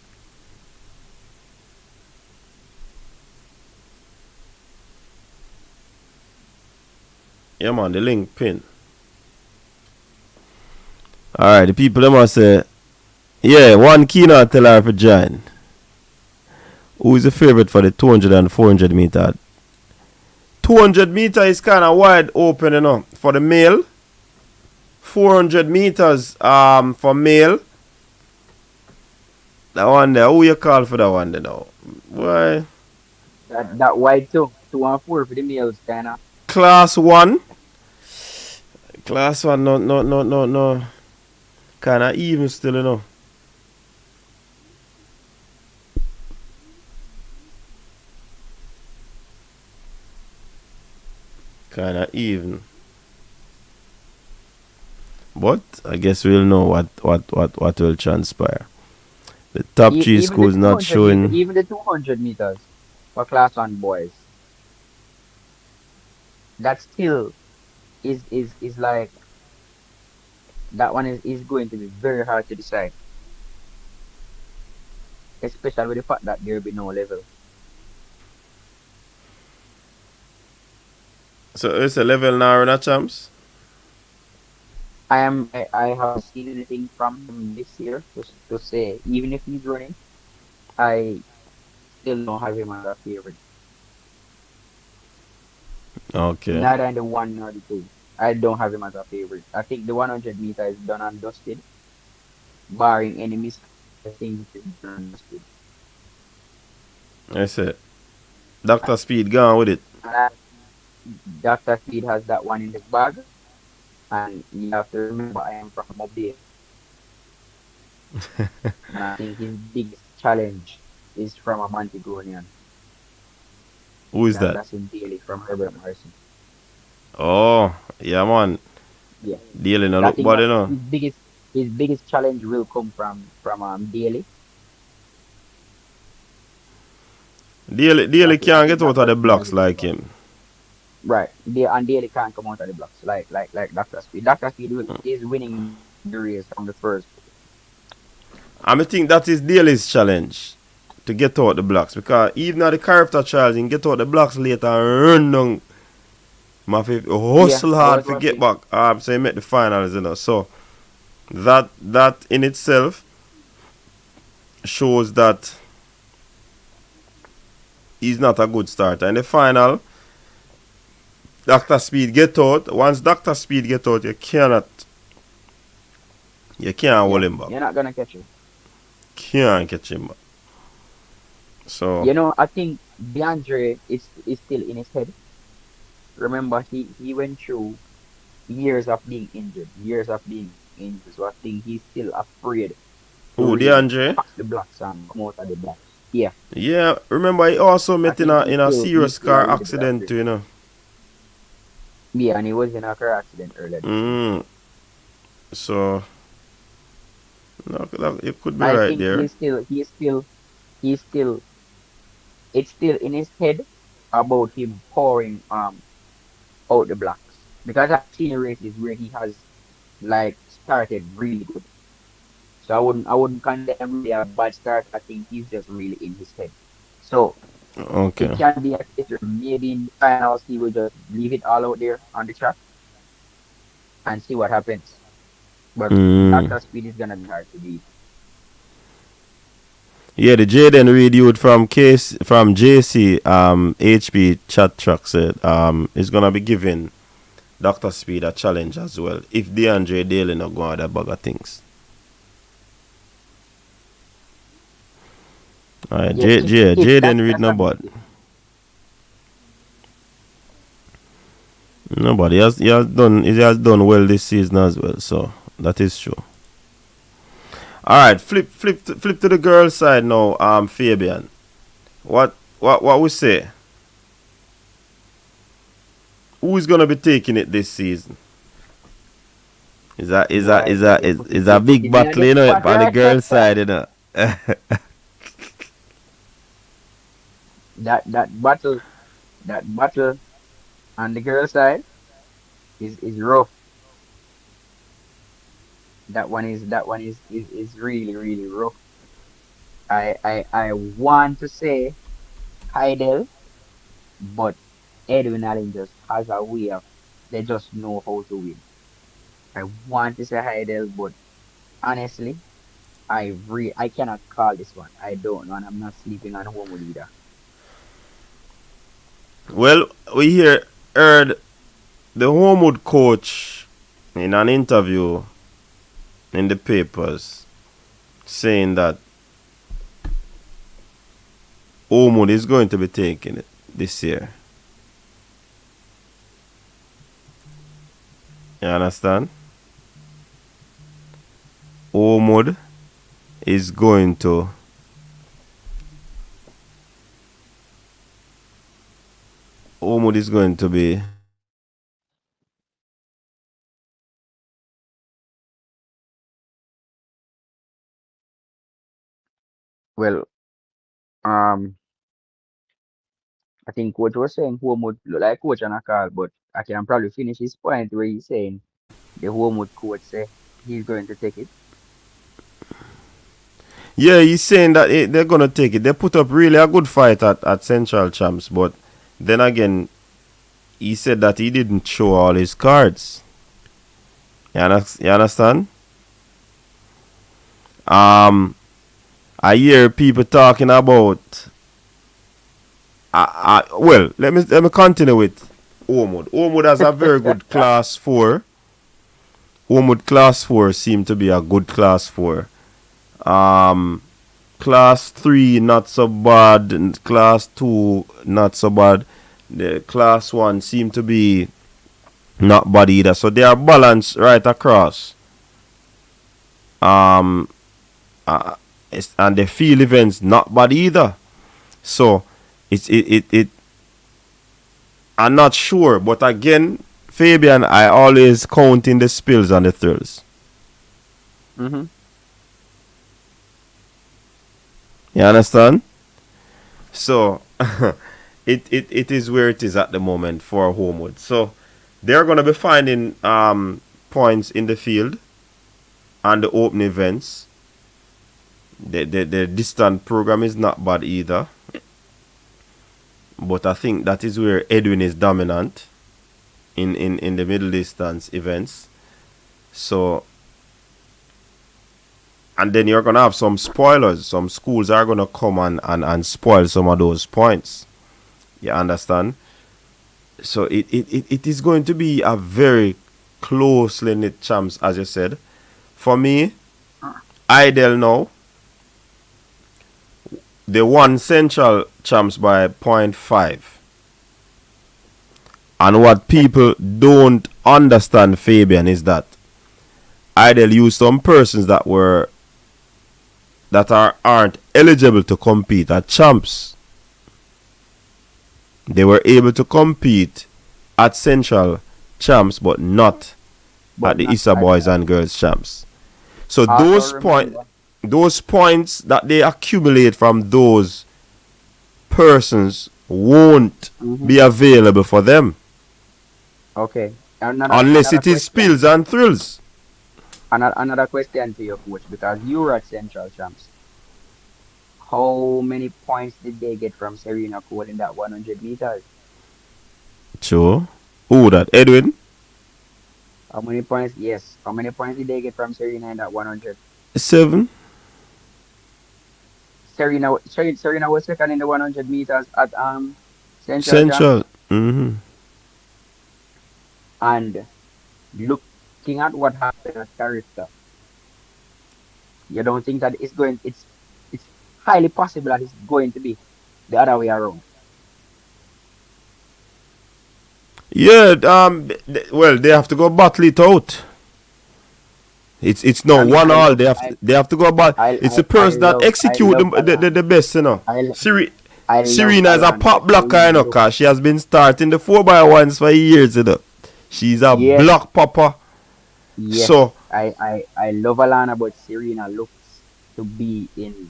Yeah, man, the link pin. Alright, the people them must say, yeah, one key now tell her for join. Who is the favorite for the 200 and 400 meter? 200 meter is kind of wide open, you know, for the male. 400 meters for male. That one there, who you call for that one there now? Why? That wide too. 2 and 4 for the males, kinda. Class 1. Class 1, no. Kind of even still, you know. Kind of even. But I guess we'll know what will transpire. The top three Even the schools not 200, even showing. even the 200 meters for class one boys, that still is like that one is going to be very hard to decide, especially with the fact that there will be no level. So it's a level now in a champs. I haven't seen anything from him this year to say even if he's running, I still don't have him as a favorite. Okay. Neither in the one nor the two. I don't have him as a favorite. I think the 100 meter is done and dusted, barring any mistake. I think it's done and dusted. I said Dr. Speed gone with it. And Dr. Speed has that one in the bag, and you have to remember I am from Oblique, and I think his biggest challenge is from a Montegonian. Who is that? That's in Daly from Herbert Morrison. Oh, yeah man. Yeah, Dealing a I look think body that no. his biggest challenge will come from Daly. Daily I can't think get out Dr. of the Speed has blocks a big like one. him. Right, and Daly can't come out of the blocks like Dr. Speed. Dr. Speed is winning the race from the first. I think that is Daily's challenge to get out the blocks because even at the character trials, you can get out the blocks later and run down. My Yeah, hustle I hard was to get watching. back. So you make the finals, you know. So that in itself shows that he's not a good starter. In the final, Dr. Speed get out. Once Dr. Speed get out, you can't hold Yeah, him back. you're not gonna catch him. Can't catch him back. So I think DeAndre is still in his head. Remember, he went through years of being injured, years of being injured. So I think he's still afraid to who really DeAndre? pass the blocks and come out of the blocks. Yeah, Yeah, remember he also I met in think a he's serious still a car little bit accident afraid. too, you know. Yeah, and he was in a car accident earlier this year. Mm. So no, you could be I right think there. he's still it's still in his head about him pouring out the blocks, because I've seen races where he has like started really good. So I wouldn't condemn really a bad start. I think he's just really in his head. So it Okay. can be a case where maybe in the finals he will just leave it all out there on the track and see what happens. But Mm. Dr. Speed is gonna be hard to beat. Yeah, the Jaden Reed youth from case from JC HP chat track said is gonna be giving Dr. Speed a challenge as well if DeAndre Daly not going with a bag of things. Alright, Yeah, if Jaden Reed that's no a big but if. nobody he has done well this season as well, so that is true. Alright, flip to the girls side now, Fabian. What we say? Who is gonna be taking it this season? Is that is that Boy, is that is a you put big it in a battle, you good know, spot on the there. girls side, you know. that battle that battle on the girl side is rough. That one is really really rough. I want to say Heidel, but Edwin Allen just has a way of They just know how to win. I want to say Heidel, but honestly, I cannot call this one. I don't know, and I'm not sleeping on Homewood either. Well, we heard the Homewood coach in an interview in the papers saying that Homewood is going to be taking it this year. You understand? Homewood is going to Homewood is going to be. Well, um, I think coach was saying Homewood look like coach on a call, but I can probably finish his point where he's saying the Homewood coach say he's going to take it. Yeah, he's saying that they're gonna take it. They put up really a good fight at Central Champs, but then again, he said that he didn't show all his cards. You understand? Um, I hear people talking about. Well, let me continue with Ormwood. Ormwood has a very good class four. Ormwood class four seem to be a good class four. Um, class three not so bad. And class two not so bad. The class one seem to be not bad either. So they are balanced right across. Um, and the field events not bad either. So it I'm not sure, but again, Fabian, I always count in the spills and the thrills. Mm-hmm. You understand? So it is where it is at the moment for Homewood. So they're gonna be finding points in the field and the open events. The distant program is not bad either. But I think that is where Edwin is dominant in the middle distance events. So, and then you're going to have some spoilers. Some schools are going to come and spoil some of those points. You understand? So it is going to be a very closely knit champs, as you said. For me, Idle now, they won Central champs by .5. And what people don't understand, Fabian, is that Idle used some persons that aren't eligible to compete at champs. They were able to compete at Central champs, but not But at the not Issa Boys Idle. and Girls champs. So Also remember, those points that they accumulate from those persons won't mm-hmm. be available for them Okay. unless Another it is question. spills and thrills. Another question to your coach because you were at Central Champs. How many points did they get from Serena Cole in that 100 meters? Sure. Who that? Edwin? How many points? Yes. How many points did they get from Serena in that 100? 7. Serena was second in the 100 meters at Central Champs. Central. Mm-hmm. And looking at what happened at character, you don't think that it's highly possible that it's going to be the other way around. Yeah, well, they have to go battle it out. It's no I mean, one all. They have to go battle. It's the person that I execute love the Alana. best, you know. I I love Serena is a Alana, but pop blocker, you Serena know, look, cause she has been starting the 4x1s for years, you know. She's a yes, block popper. yes, So I love Alana, but Serena looks to be in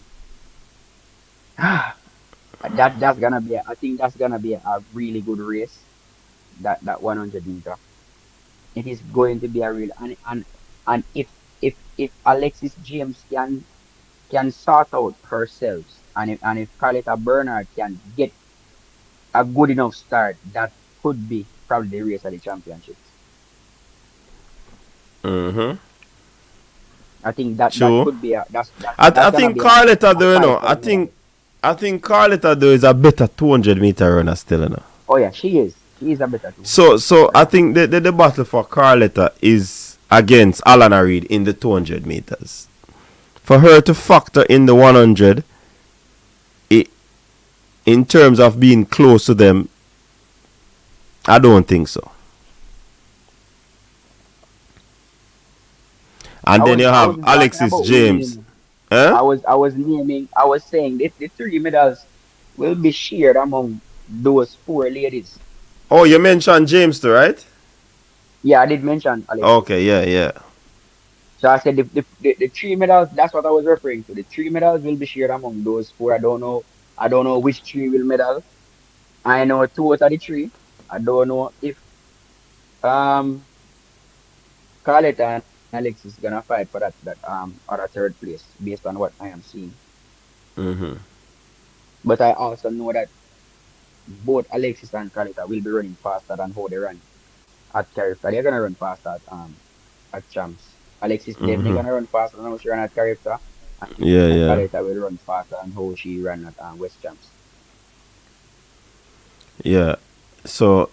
that's gonna be I think that's gonna be a really good race. That 100 meter. It is going to be a real and if Alexis James can sort out herself and if Carletta Bernard can get a good enough start, that could be probably the race of the championships. Mm-hmm. I think that True. could be a that's I gonna think be Carletta a though, you fight know. for the medal. I think Carletta though is a better 200-meter runner still, you know. Oh yeah, she is. She is a better So I runner. think the battle for Carletta is against Alana Reid in the 200 meters. For her to factor in the 100, it, in terms of being close to them, I don't think so. And then you I have wasn't talking Alexis about winning, you James. know. Huh? I was saying the three medals will be shared among those four ladies. Oh, you mentioned James too, right? Yeah, I did mention Alexis. Okay, yeah, yeah. So I said the three medals, that's what I was referring to. The three medals will be shared among those four. I don't know which three will medal. I know two out of the three. I don't know if Carletta and Alex is gonna fight for that other third place based on what I am seeing. Mm-hmm. But I also know that both Alexis and Carletta will be running faster than how they run at character. They're gonna run faster at champs. Alexis definitely Mm-hmm. gonna run faster than how she run at character, Yeah, and yeah. Carletta will run faster than how she ran at West Champs. Yeah. So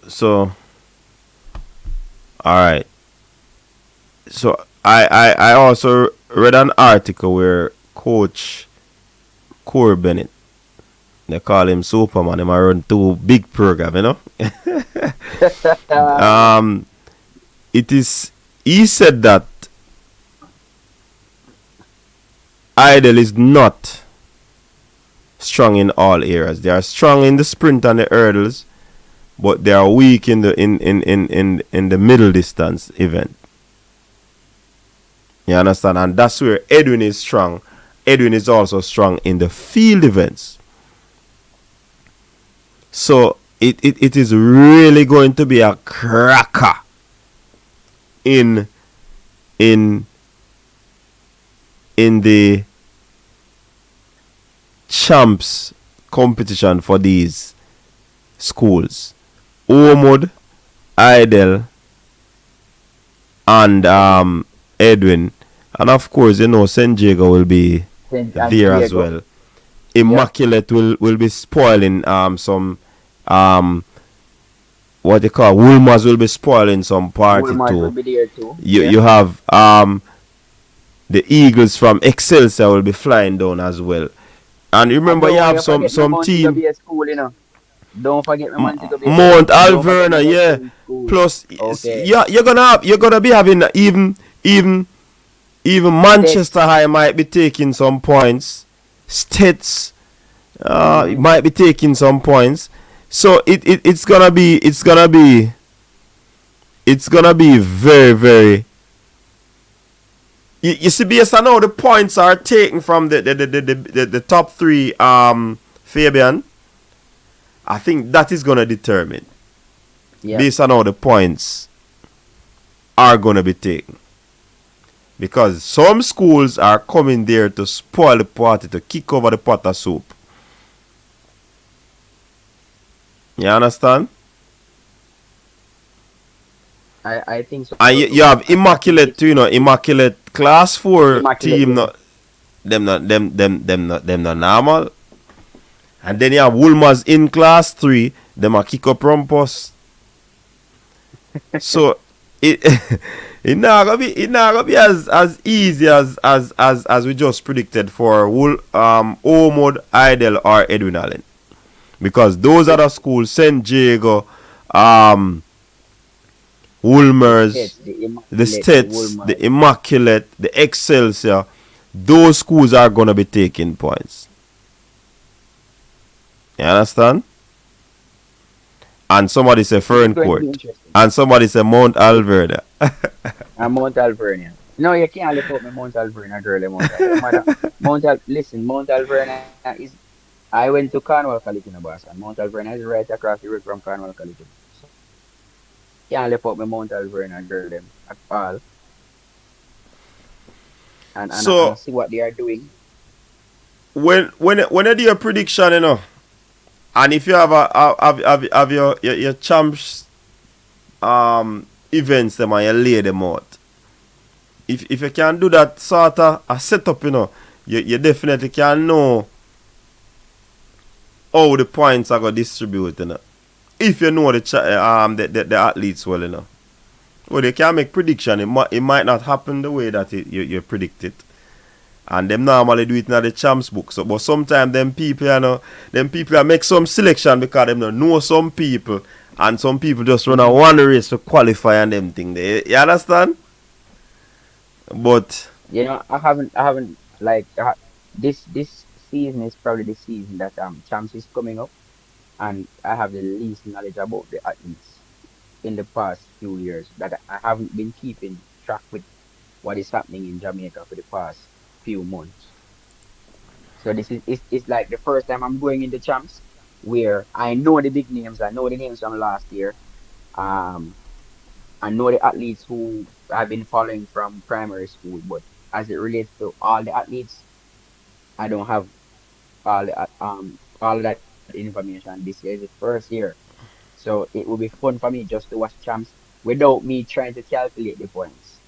all right. So I also read an article where Coach Core Bennett, they call him Superman, him a run two big program, you know. um it is he said that Idol is not strong in all areas. They are strong in the sprint and the hurdles, but they are weak in the middle distance event. You understand? And that's where Edwin is strong. Edwin is also strong in the field events. So it is really going to be a cracker in in in the champs competition for these schools. Ormond, Idle, and Edwin. And of course, you know, St. Diego will be And there as Diego. well. Yep. Immaculate will be spoiling some um what they call Woolmers will be spoiling some party Woolmart will too. be there too. Yeah. You have the Eagles from Excelsior will be flying down as well. And And remember you don't have you forget my some Montego team Bay school, you know. Don't forget my Montego Bay school. Mount Don't forget my Alverna, best yeah. friend school. Plus Okay. yeah, you're gonna be having even Manchester States. High might be taking some points. States Mm-hmm. might be taking some points. So it's gonna be very, very. You see, based on how the points are taken from the top three, Fabian, I think that is gonna determine Yep. based on how the points are gonna be taken. Because some schools are coming there to spoil the party, to kick over the pot of soup. You understand? I think so And you too. have I think Immaculate it's too, you know, Immaculate class 4 immaculate, team, yeah. not them not normal. And then you have Woolmers in class 3, them a kick up rumpus. So it it not gonna be as easy as we just predicted for Omod, Idle or Edwin Allen. Because those The, other schools, St. Diego, the Woolmers, states, the the immaculate, the States, the Woolmart. Immaculate, the Excelsior, those schools are gonna be taking points. You understand? And somebody say It's going to be Ferncourt. interesting. And somebody say Mount Alverda. And Mount Alvernia. No, you can't lift up me Mount Alvernia, girl. Mount Alvernia. Listen, Mount Alvernia is. I went to Cornwall College in Boston. Mount Alvernia is right across the road from Cornwall College. So can't lift up me Mount Alvernia, girl, them at all. And So see what they are doing. when you do your prediction, you know, and if you have your champs events them and you lay them out, if you can do that sort of a setup, you definitely can know how the points are going to distribute, If you know the athletes well, Well, they can make prediction. It might not happen the way that you predict it. And them normally do it in the champs book. So, but sometimes them people make some selection because them don't know some people, and some people just run a one race to qualify and them thing. You understand? But I haven't like this season is probably the season that champs is coming up, and I have the least knowledge about the athletes in the past few years. That I haven't been keeping track with what is happening in Jamaica for the past few months. So this is it's like the first time I'm going into champs where I know the big names, I know the names from last year. Um, I know the athletes who I've been following from primary school, but as it relates to all the athletes, I don't have all of that information. This year is the first year, so it will be fun for me just to watch champs without me trying to calculate the points.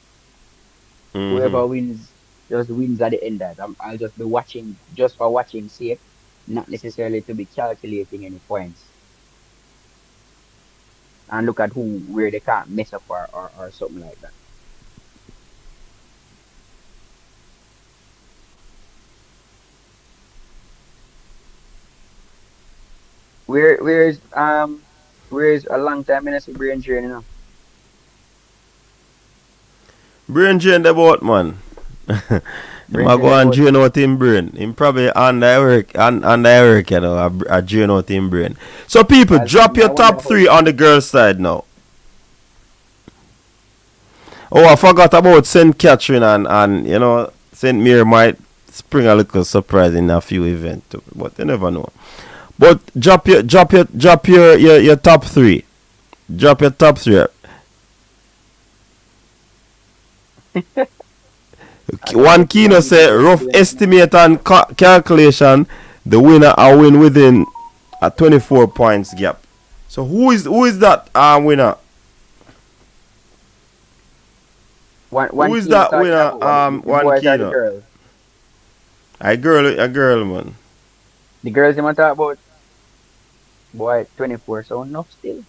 mhm. Whoever wins just wins at the end. I'll just be watching just for watching sake, not necessarily to be calculating any points and look at where they can't mess up or something like that. Where where's a long time in a brain drain, Brain drain the boat, man. Him Brain a drain go and about drain out him brain. Him probably under work, a drain out him brain. So people, well drop me your I wonder top how three on the girls' side now. Oh, I forgot about St. Catherine and St. Mary might spring a little surprise in a few events too, but you never know. But drop your top three. Drop your top three. I don't know One if you key no want me to say go rough through anything. estimate and calculation. The winner I win within a 24 points gap. So who is that winner? One Who is key you're that talking winner? about, what the One boys key or the no. girls? A girl man. The girls you want to talk about, boy, 24, so enough still.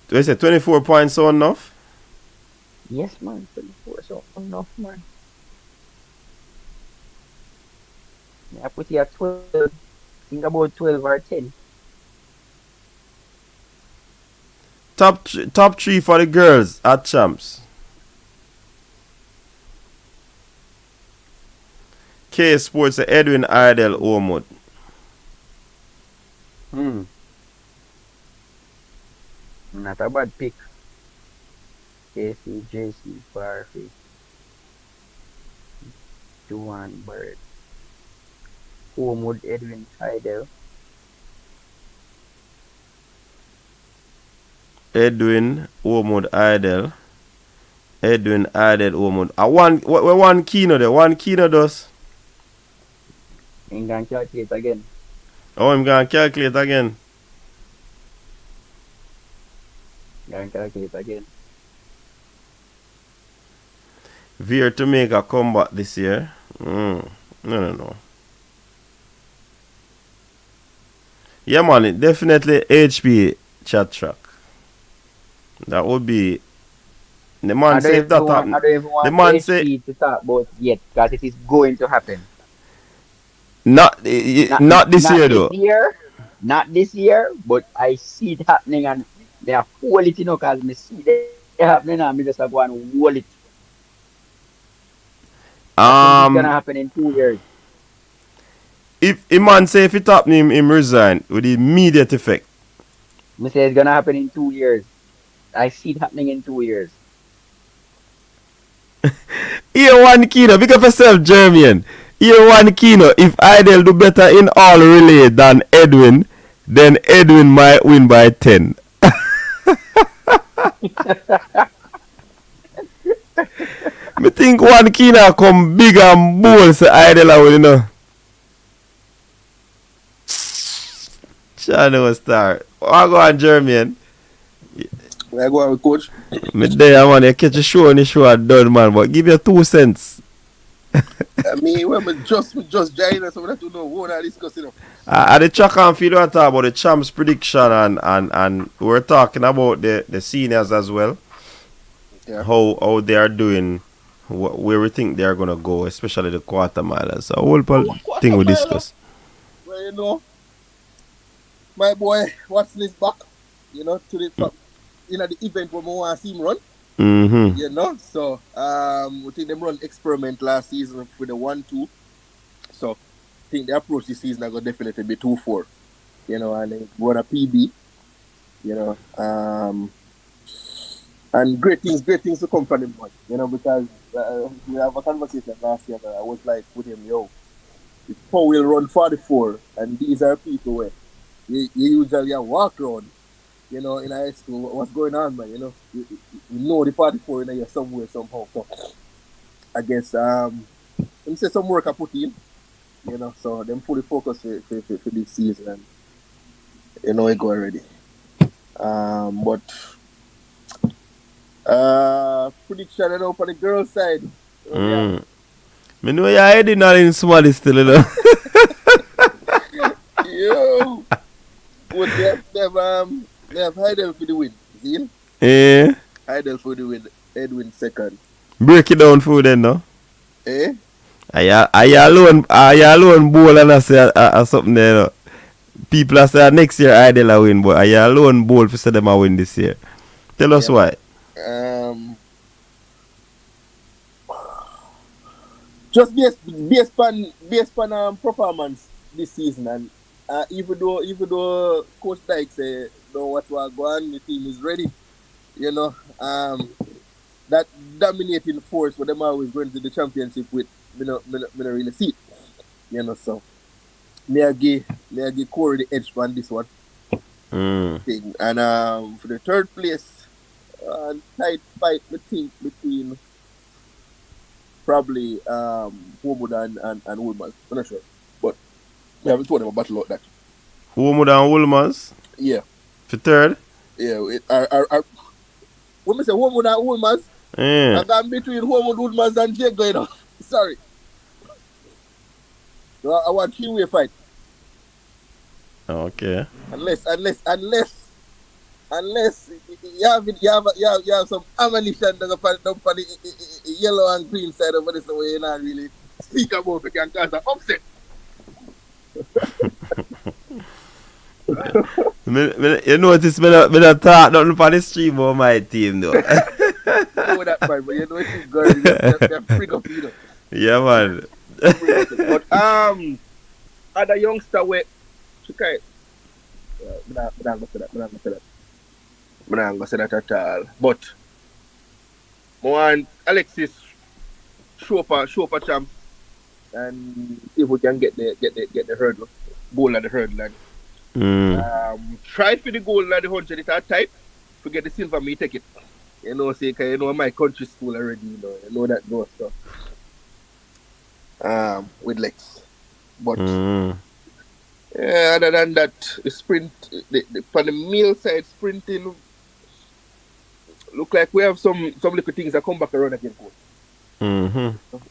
Do I say 24 points so enough? Yes, man, 24, so enough, man. I put you at 12. Think about 12 or 10. Top three for the girls at champs. K Sports Edwin Idle Omud. Hmm. Not a bad pick. KC, JC, Farfy, Juan, Bird, Homewood, Edwin, Heidel. Edwin Omud Idle. Edwin Idle Omud. One kino there. One kino does. And can calculate again. Oh, I'm gonna calculate again. Can calculate again. Veer to make a comeback this year. No. Yeah, man, definitely HP chat track. That would be. The man say if that happen. I don't even The want man say HP to talk about yet because it is going to happen. Not not this not year this though. year, not this year, but I see it happening and they are hold it, because me see it happening and me just go and hold it. I think it's gonna Um, happen in 2 years. if a man say if it happen him resign with immediate effect. Me say it's gonna happen in 2 years. I see it happening in 2 years. Here one kino, pick up yourself, Jeremian. Here one kino. If Idle do better in all relay than Edwin, then Edwin might win by 10. Me think one kino come big and bold say Idle will, Channel Star. I go on German. Where I go on with coach? Me there, man. You catch a show and the show are done, man. But give you 2 cents. I mean, when me just join us, so we have to know what are discussing. At the track and field, we talk about the champs prediction and we're talking about the seniors as well. Yeah. How they are doing, where we think they are gonna go, especially the quarter milers. So a whole thing we discuss. Well, you know, my boy Watson is back. You know, to the the event where we want to see him run. Mm-hmm. You know, so we think them run experiment last season for the 1-2. So I think the approach this season are gonna definitely be 2-4. You know, and they run a PB. You know, and great things to come from him, man. You know, because we have a conversation last year that I was like with him, yo, if Paul will run 44, and these are people where you usually walk around. You know, in high school, what's going on, man? You know, you know the 44 in there somewhere, somehow. So, I guess, let me say some work I put in, you know, so them fully focused for this season, and, you know, it go already. But, prediction, you know, for the girls' side. Me know you're heading on in Somali still, you know. Yo! What they have Heidel for the win, see? Eh? Heidel for the win, Edwin second. Break it down for them, no? Eh? Are you alone bowl and I say something there, no? People are saying next year Idol will win, but are you alone bowl for say them a win this year? Tell us why. Just based on performance this season, and even though Coach Dyke say know what we're going, the team is ready. You know, that dominating force what them always going to the championship with, me not really see it. You know, so may I give Corey the edge on this one thing. And for the third place, tight fight I think between probably Homewood and Woolmans. I'm not sure, but we haven't told them about battle out that. Homewood and Woolmans? Yeah. For third? Yeah. When we say Homewood and Woolmans, I got between Homewood, Woolmans and Jake going on. Sorry. So I want 3-way fight. Okay. Unless you have some ammunition that's up on the yellow and green side of this, way you not really speak about it can cause an upset. You notice me not talk nothing for the stream about my team though. You know that, man, but you know it's good. You freak up, you know. Yeah, man. But other youngster where okay. I'm not gonna say that at all. But I want Alexis show up a champ and see if we can get the hurdle goal at the hurdle and try for the goal at the 100 it's our type. To get the silver, me take it. You know, say you know my country school already. You know that goes stuff. With Lex, but. Yeah, other than that, the sprint, for the male side sprinting, look like we have some little things that come back around again.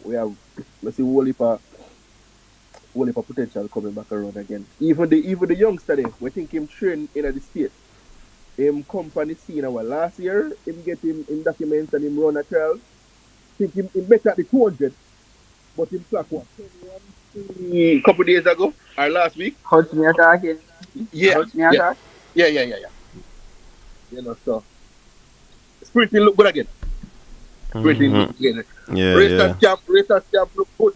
We have, let's see, whole heap of potential coming back around again. Even the youngster there, we think him train in the state. Him company scene our last year, him get him in documents and him run a trial. Think him better at the 200, but him clock what? A couple days ago or last week. Hurts me attacking. Yeah. Yeah. You know, so sprinting look good again. Sprinting look good again. Racers camp look good.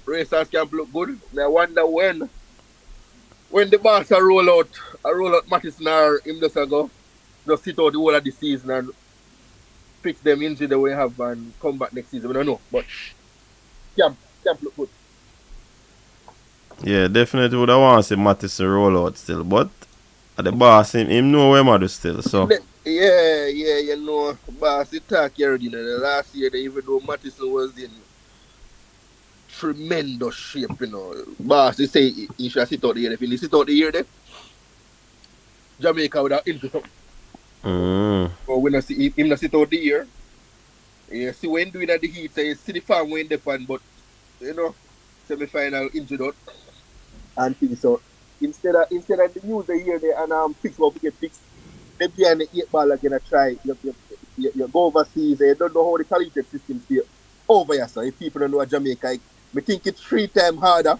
Racers camp look good. I wonder when the boss roll out Mattison or him just go just sit out the whole of the season and fix them injury the way we have and come back next season. I don't know, but camp look good. Yeah, definitely would have want to see Mattison roll out still, but the boss him know where Madu still, so. Yeah, you know, boss he talk already. The last year, even though Mattison was in tremendous shape, you know. Boss, they say he should sit out the year. If he sit out the year, then Jamaica would have into something. But when I see him not sit out the year, you see when doing at the heat, so you see the farm when the fan, but you know, semi-final injured out and things. So instead of the use the year there and fix what we get fixed, they behind the 8 ball again and try. You go overseas, you don't know how the collegiate system stay over here. So if people don't know Jamaica, I think it's 3 times harder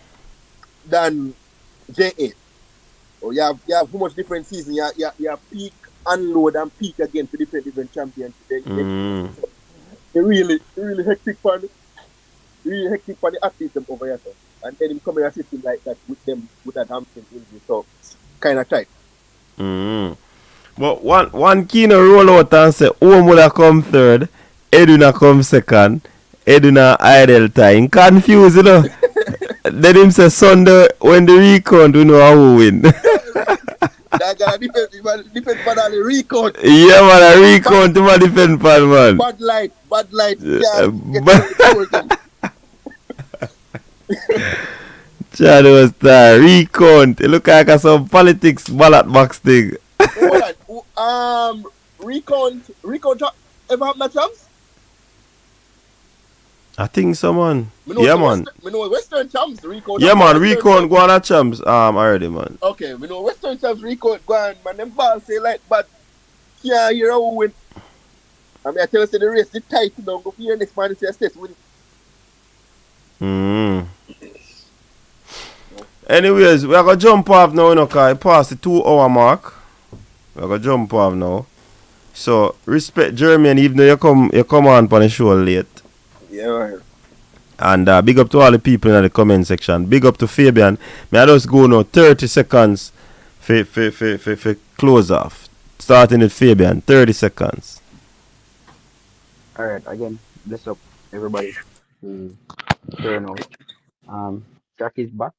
than J8. Or you have how much different season. You have peak, unload, and peak again for different champions. It really hectic for the athletes them over here. So. And then him coming a system like that with them with that hamstring injury. So kind of tight. But one Kino roll out and say Omo would have come third, Edwin come second, Edwin idle time. Confused, you know. Then him say Sunday when the recount we know how we win. That guy depend on the recount. Yeah man, a recount to depend pan man. Bad light. Chad was the recount. It look like some politics ballot box thing. Recount ever have that chance? I think so man. Yeah man. We know Western champs recount. Yeah man, recount go on a champs already man. Okay, we know Western champs recount go on, man. Them balls say like but yeah, you know who win. I mean I tell you say the race is tight now. Go for your next man say states win. Anyways, we are gonna jump off now, you know, cause it past the 2-hour mark. We are gonna jump off now. So respect Jeremy, even though you come on the show late. Yeah, right. And big up to all the people in the comment section. Big up to Fabian. May I just go now 30 seconds for close off. Starting with Fabian, 30 seconds. Alright, again, bless up everybody who turn out. Jack is back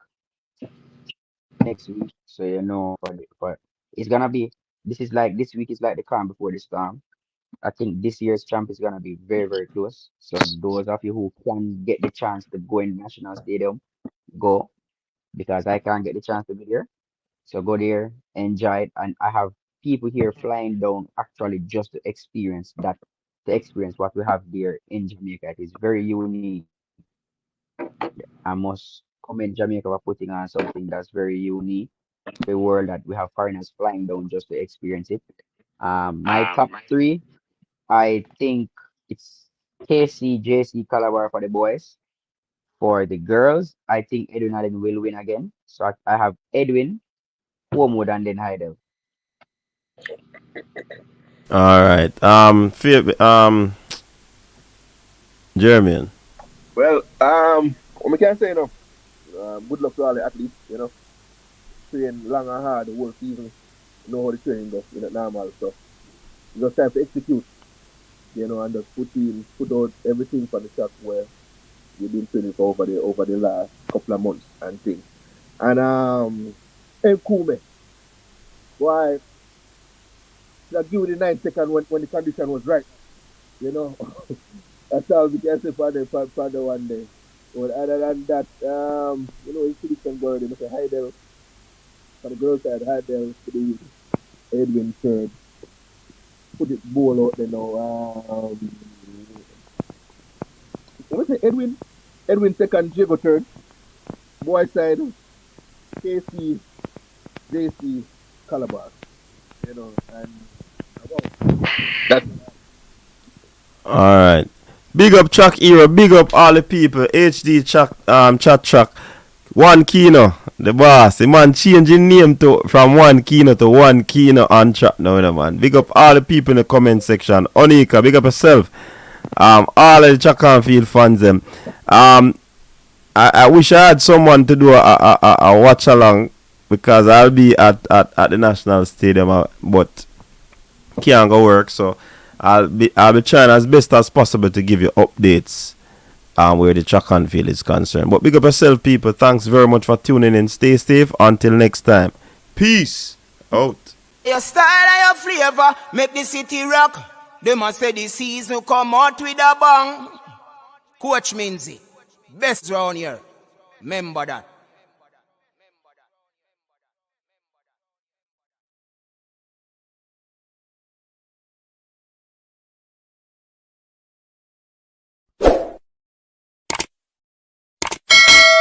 next week, so you know for it's gonna be this week is like the calm before the storm. I think this year's champ is gonna be very, very close. So those of you who can get the chance to go in National Stadium, go, because I can't get the chance to be there. So go there, enjoy it, and I have people here flying down actually just to experience what we have there in Jamaica. It is very unique. I must commend Jamaica for putting on something that's very unique. The world that we have foreigners flying down just to experience it. My top 3, I think it's KC, JC, Calabar for the boys. For the girls, I think Edwin Allen will win again. So I have Edwin, Homewood, and then Heidel. Alright. Jeremy. Well, what we can say enough. Good luck to all the athletes, you know. Train long and hard the whole season. You know how the training goes, you know, normal stuff. It's just time to execute, you know, and just put out everything for the shot where you've been training for over the last couple of months and things. And Nkume, why that give the 9 seconds when the condition was right, you know. That's all we can say for the one day. But other than that, you know, it's can go already. Mr. Heidel for the girls side, Heidel for the Edwin third. Put it ball out there now. What say Edwin second, Jago third. Boy side, KC, JC, Calabar. You know, and that's Alright. Big up Chuck Era, big up all the people. HD chat Chuck. One Kino, the boss. The man changing name from One Kino to One Kino on chat now, man. Big up all the people in the comment section. Onika, big up yourself. All of the Chuck and Field fans them. I wish I had someone to do a watch along, because I'll be at the National Stadium, but can't go work, so I'll be trying as best as possible to give you updates where the track and field is concerned. But big up yourself, people. Thanks very much for tuning in. Stay safe. Until next time. Peace out. Your style and your flavor make the city rock. They must say the season come out with a bang. Coach Minzy, Best round here. Remember that.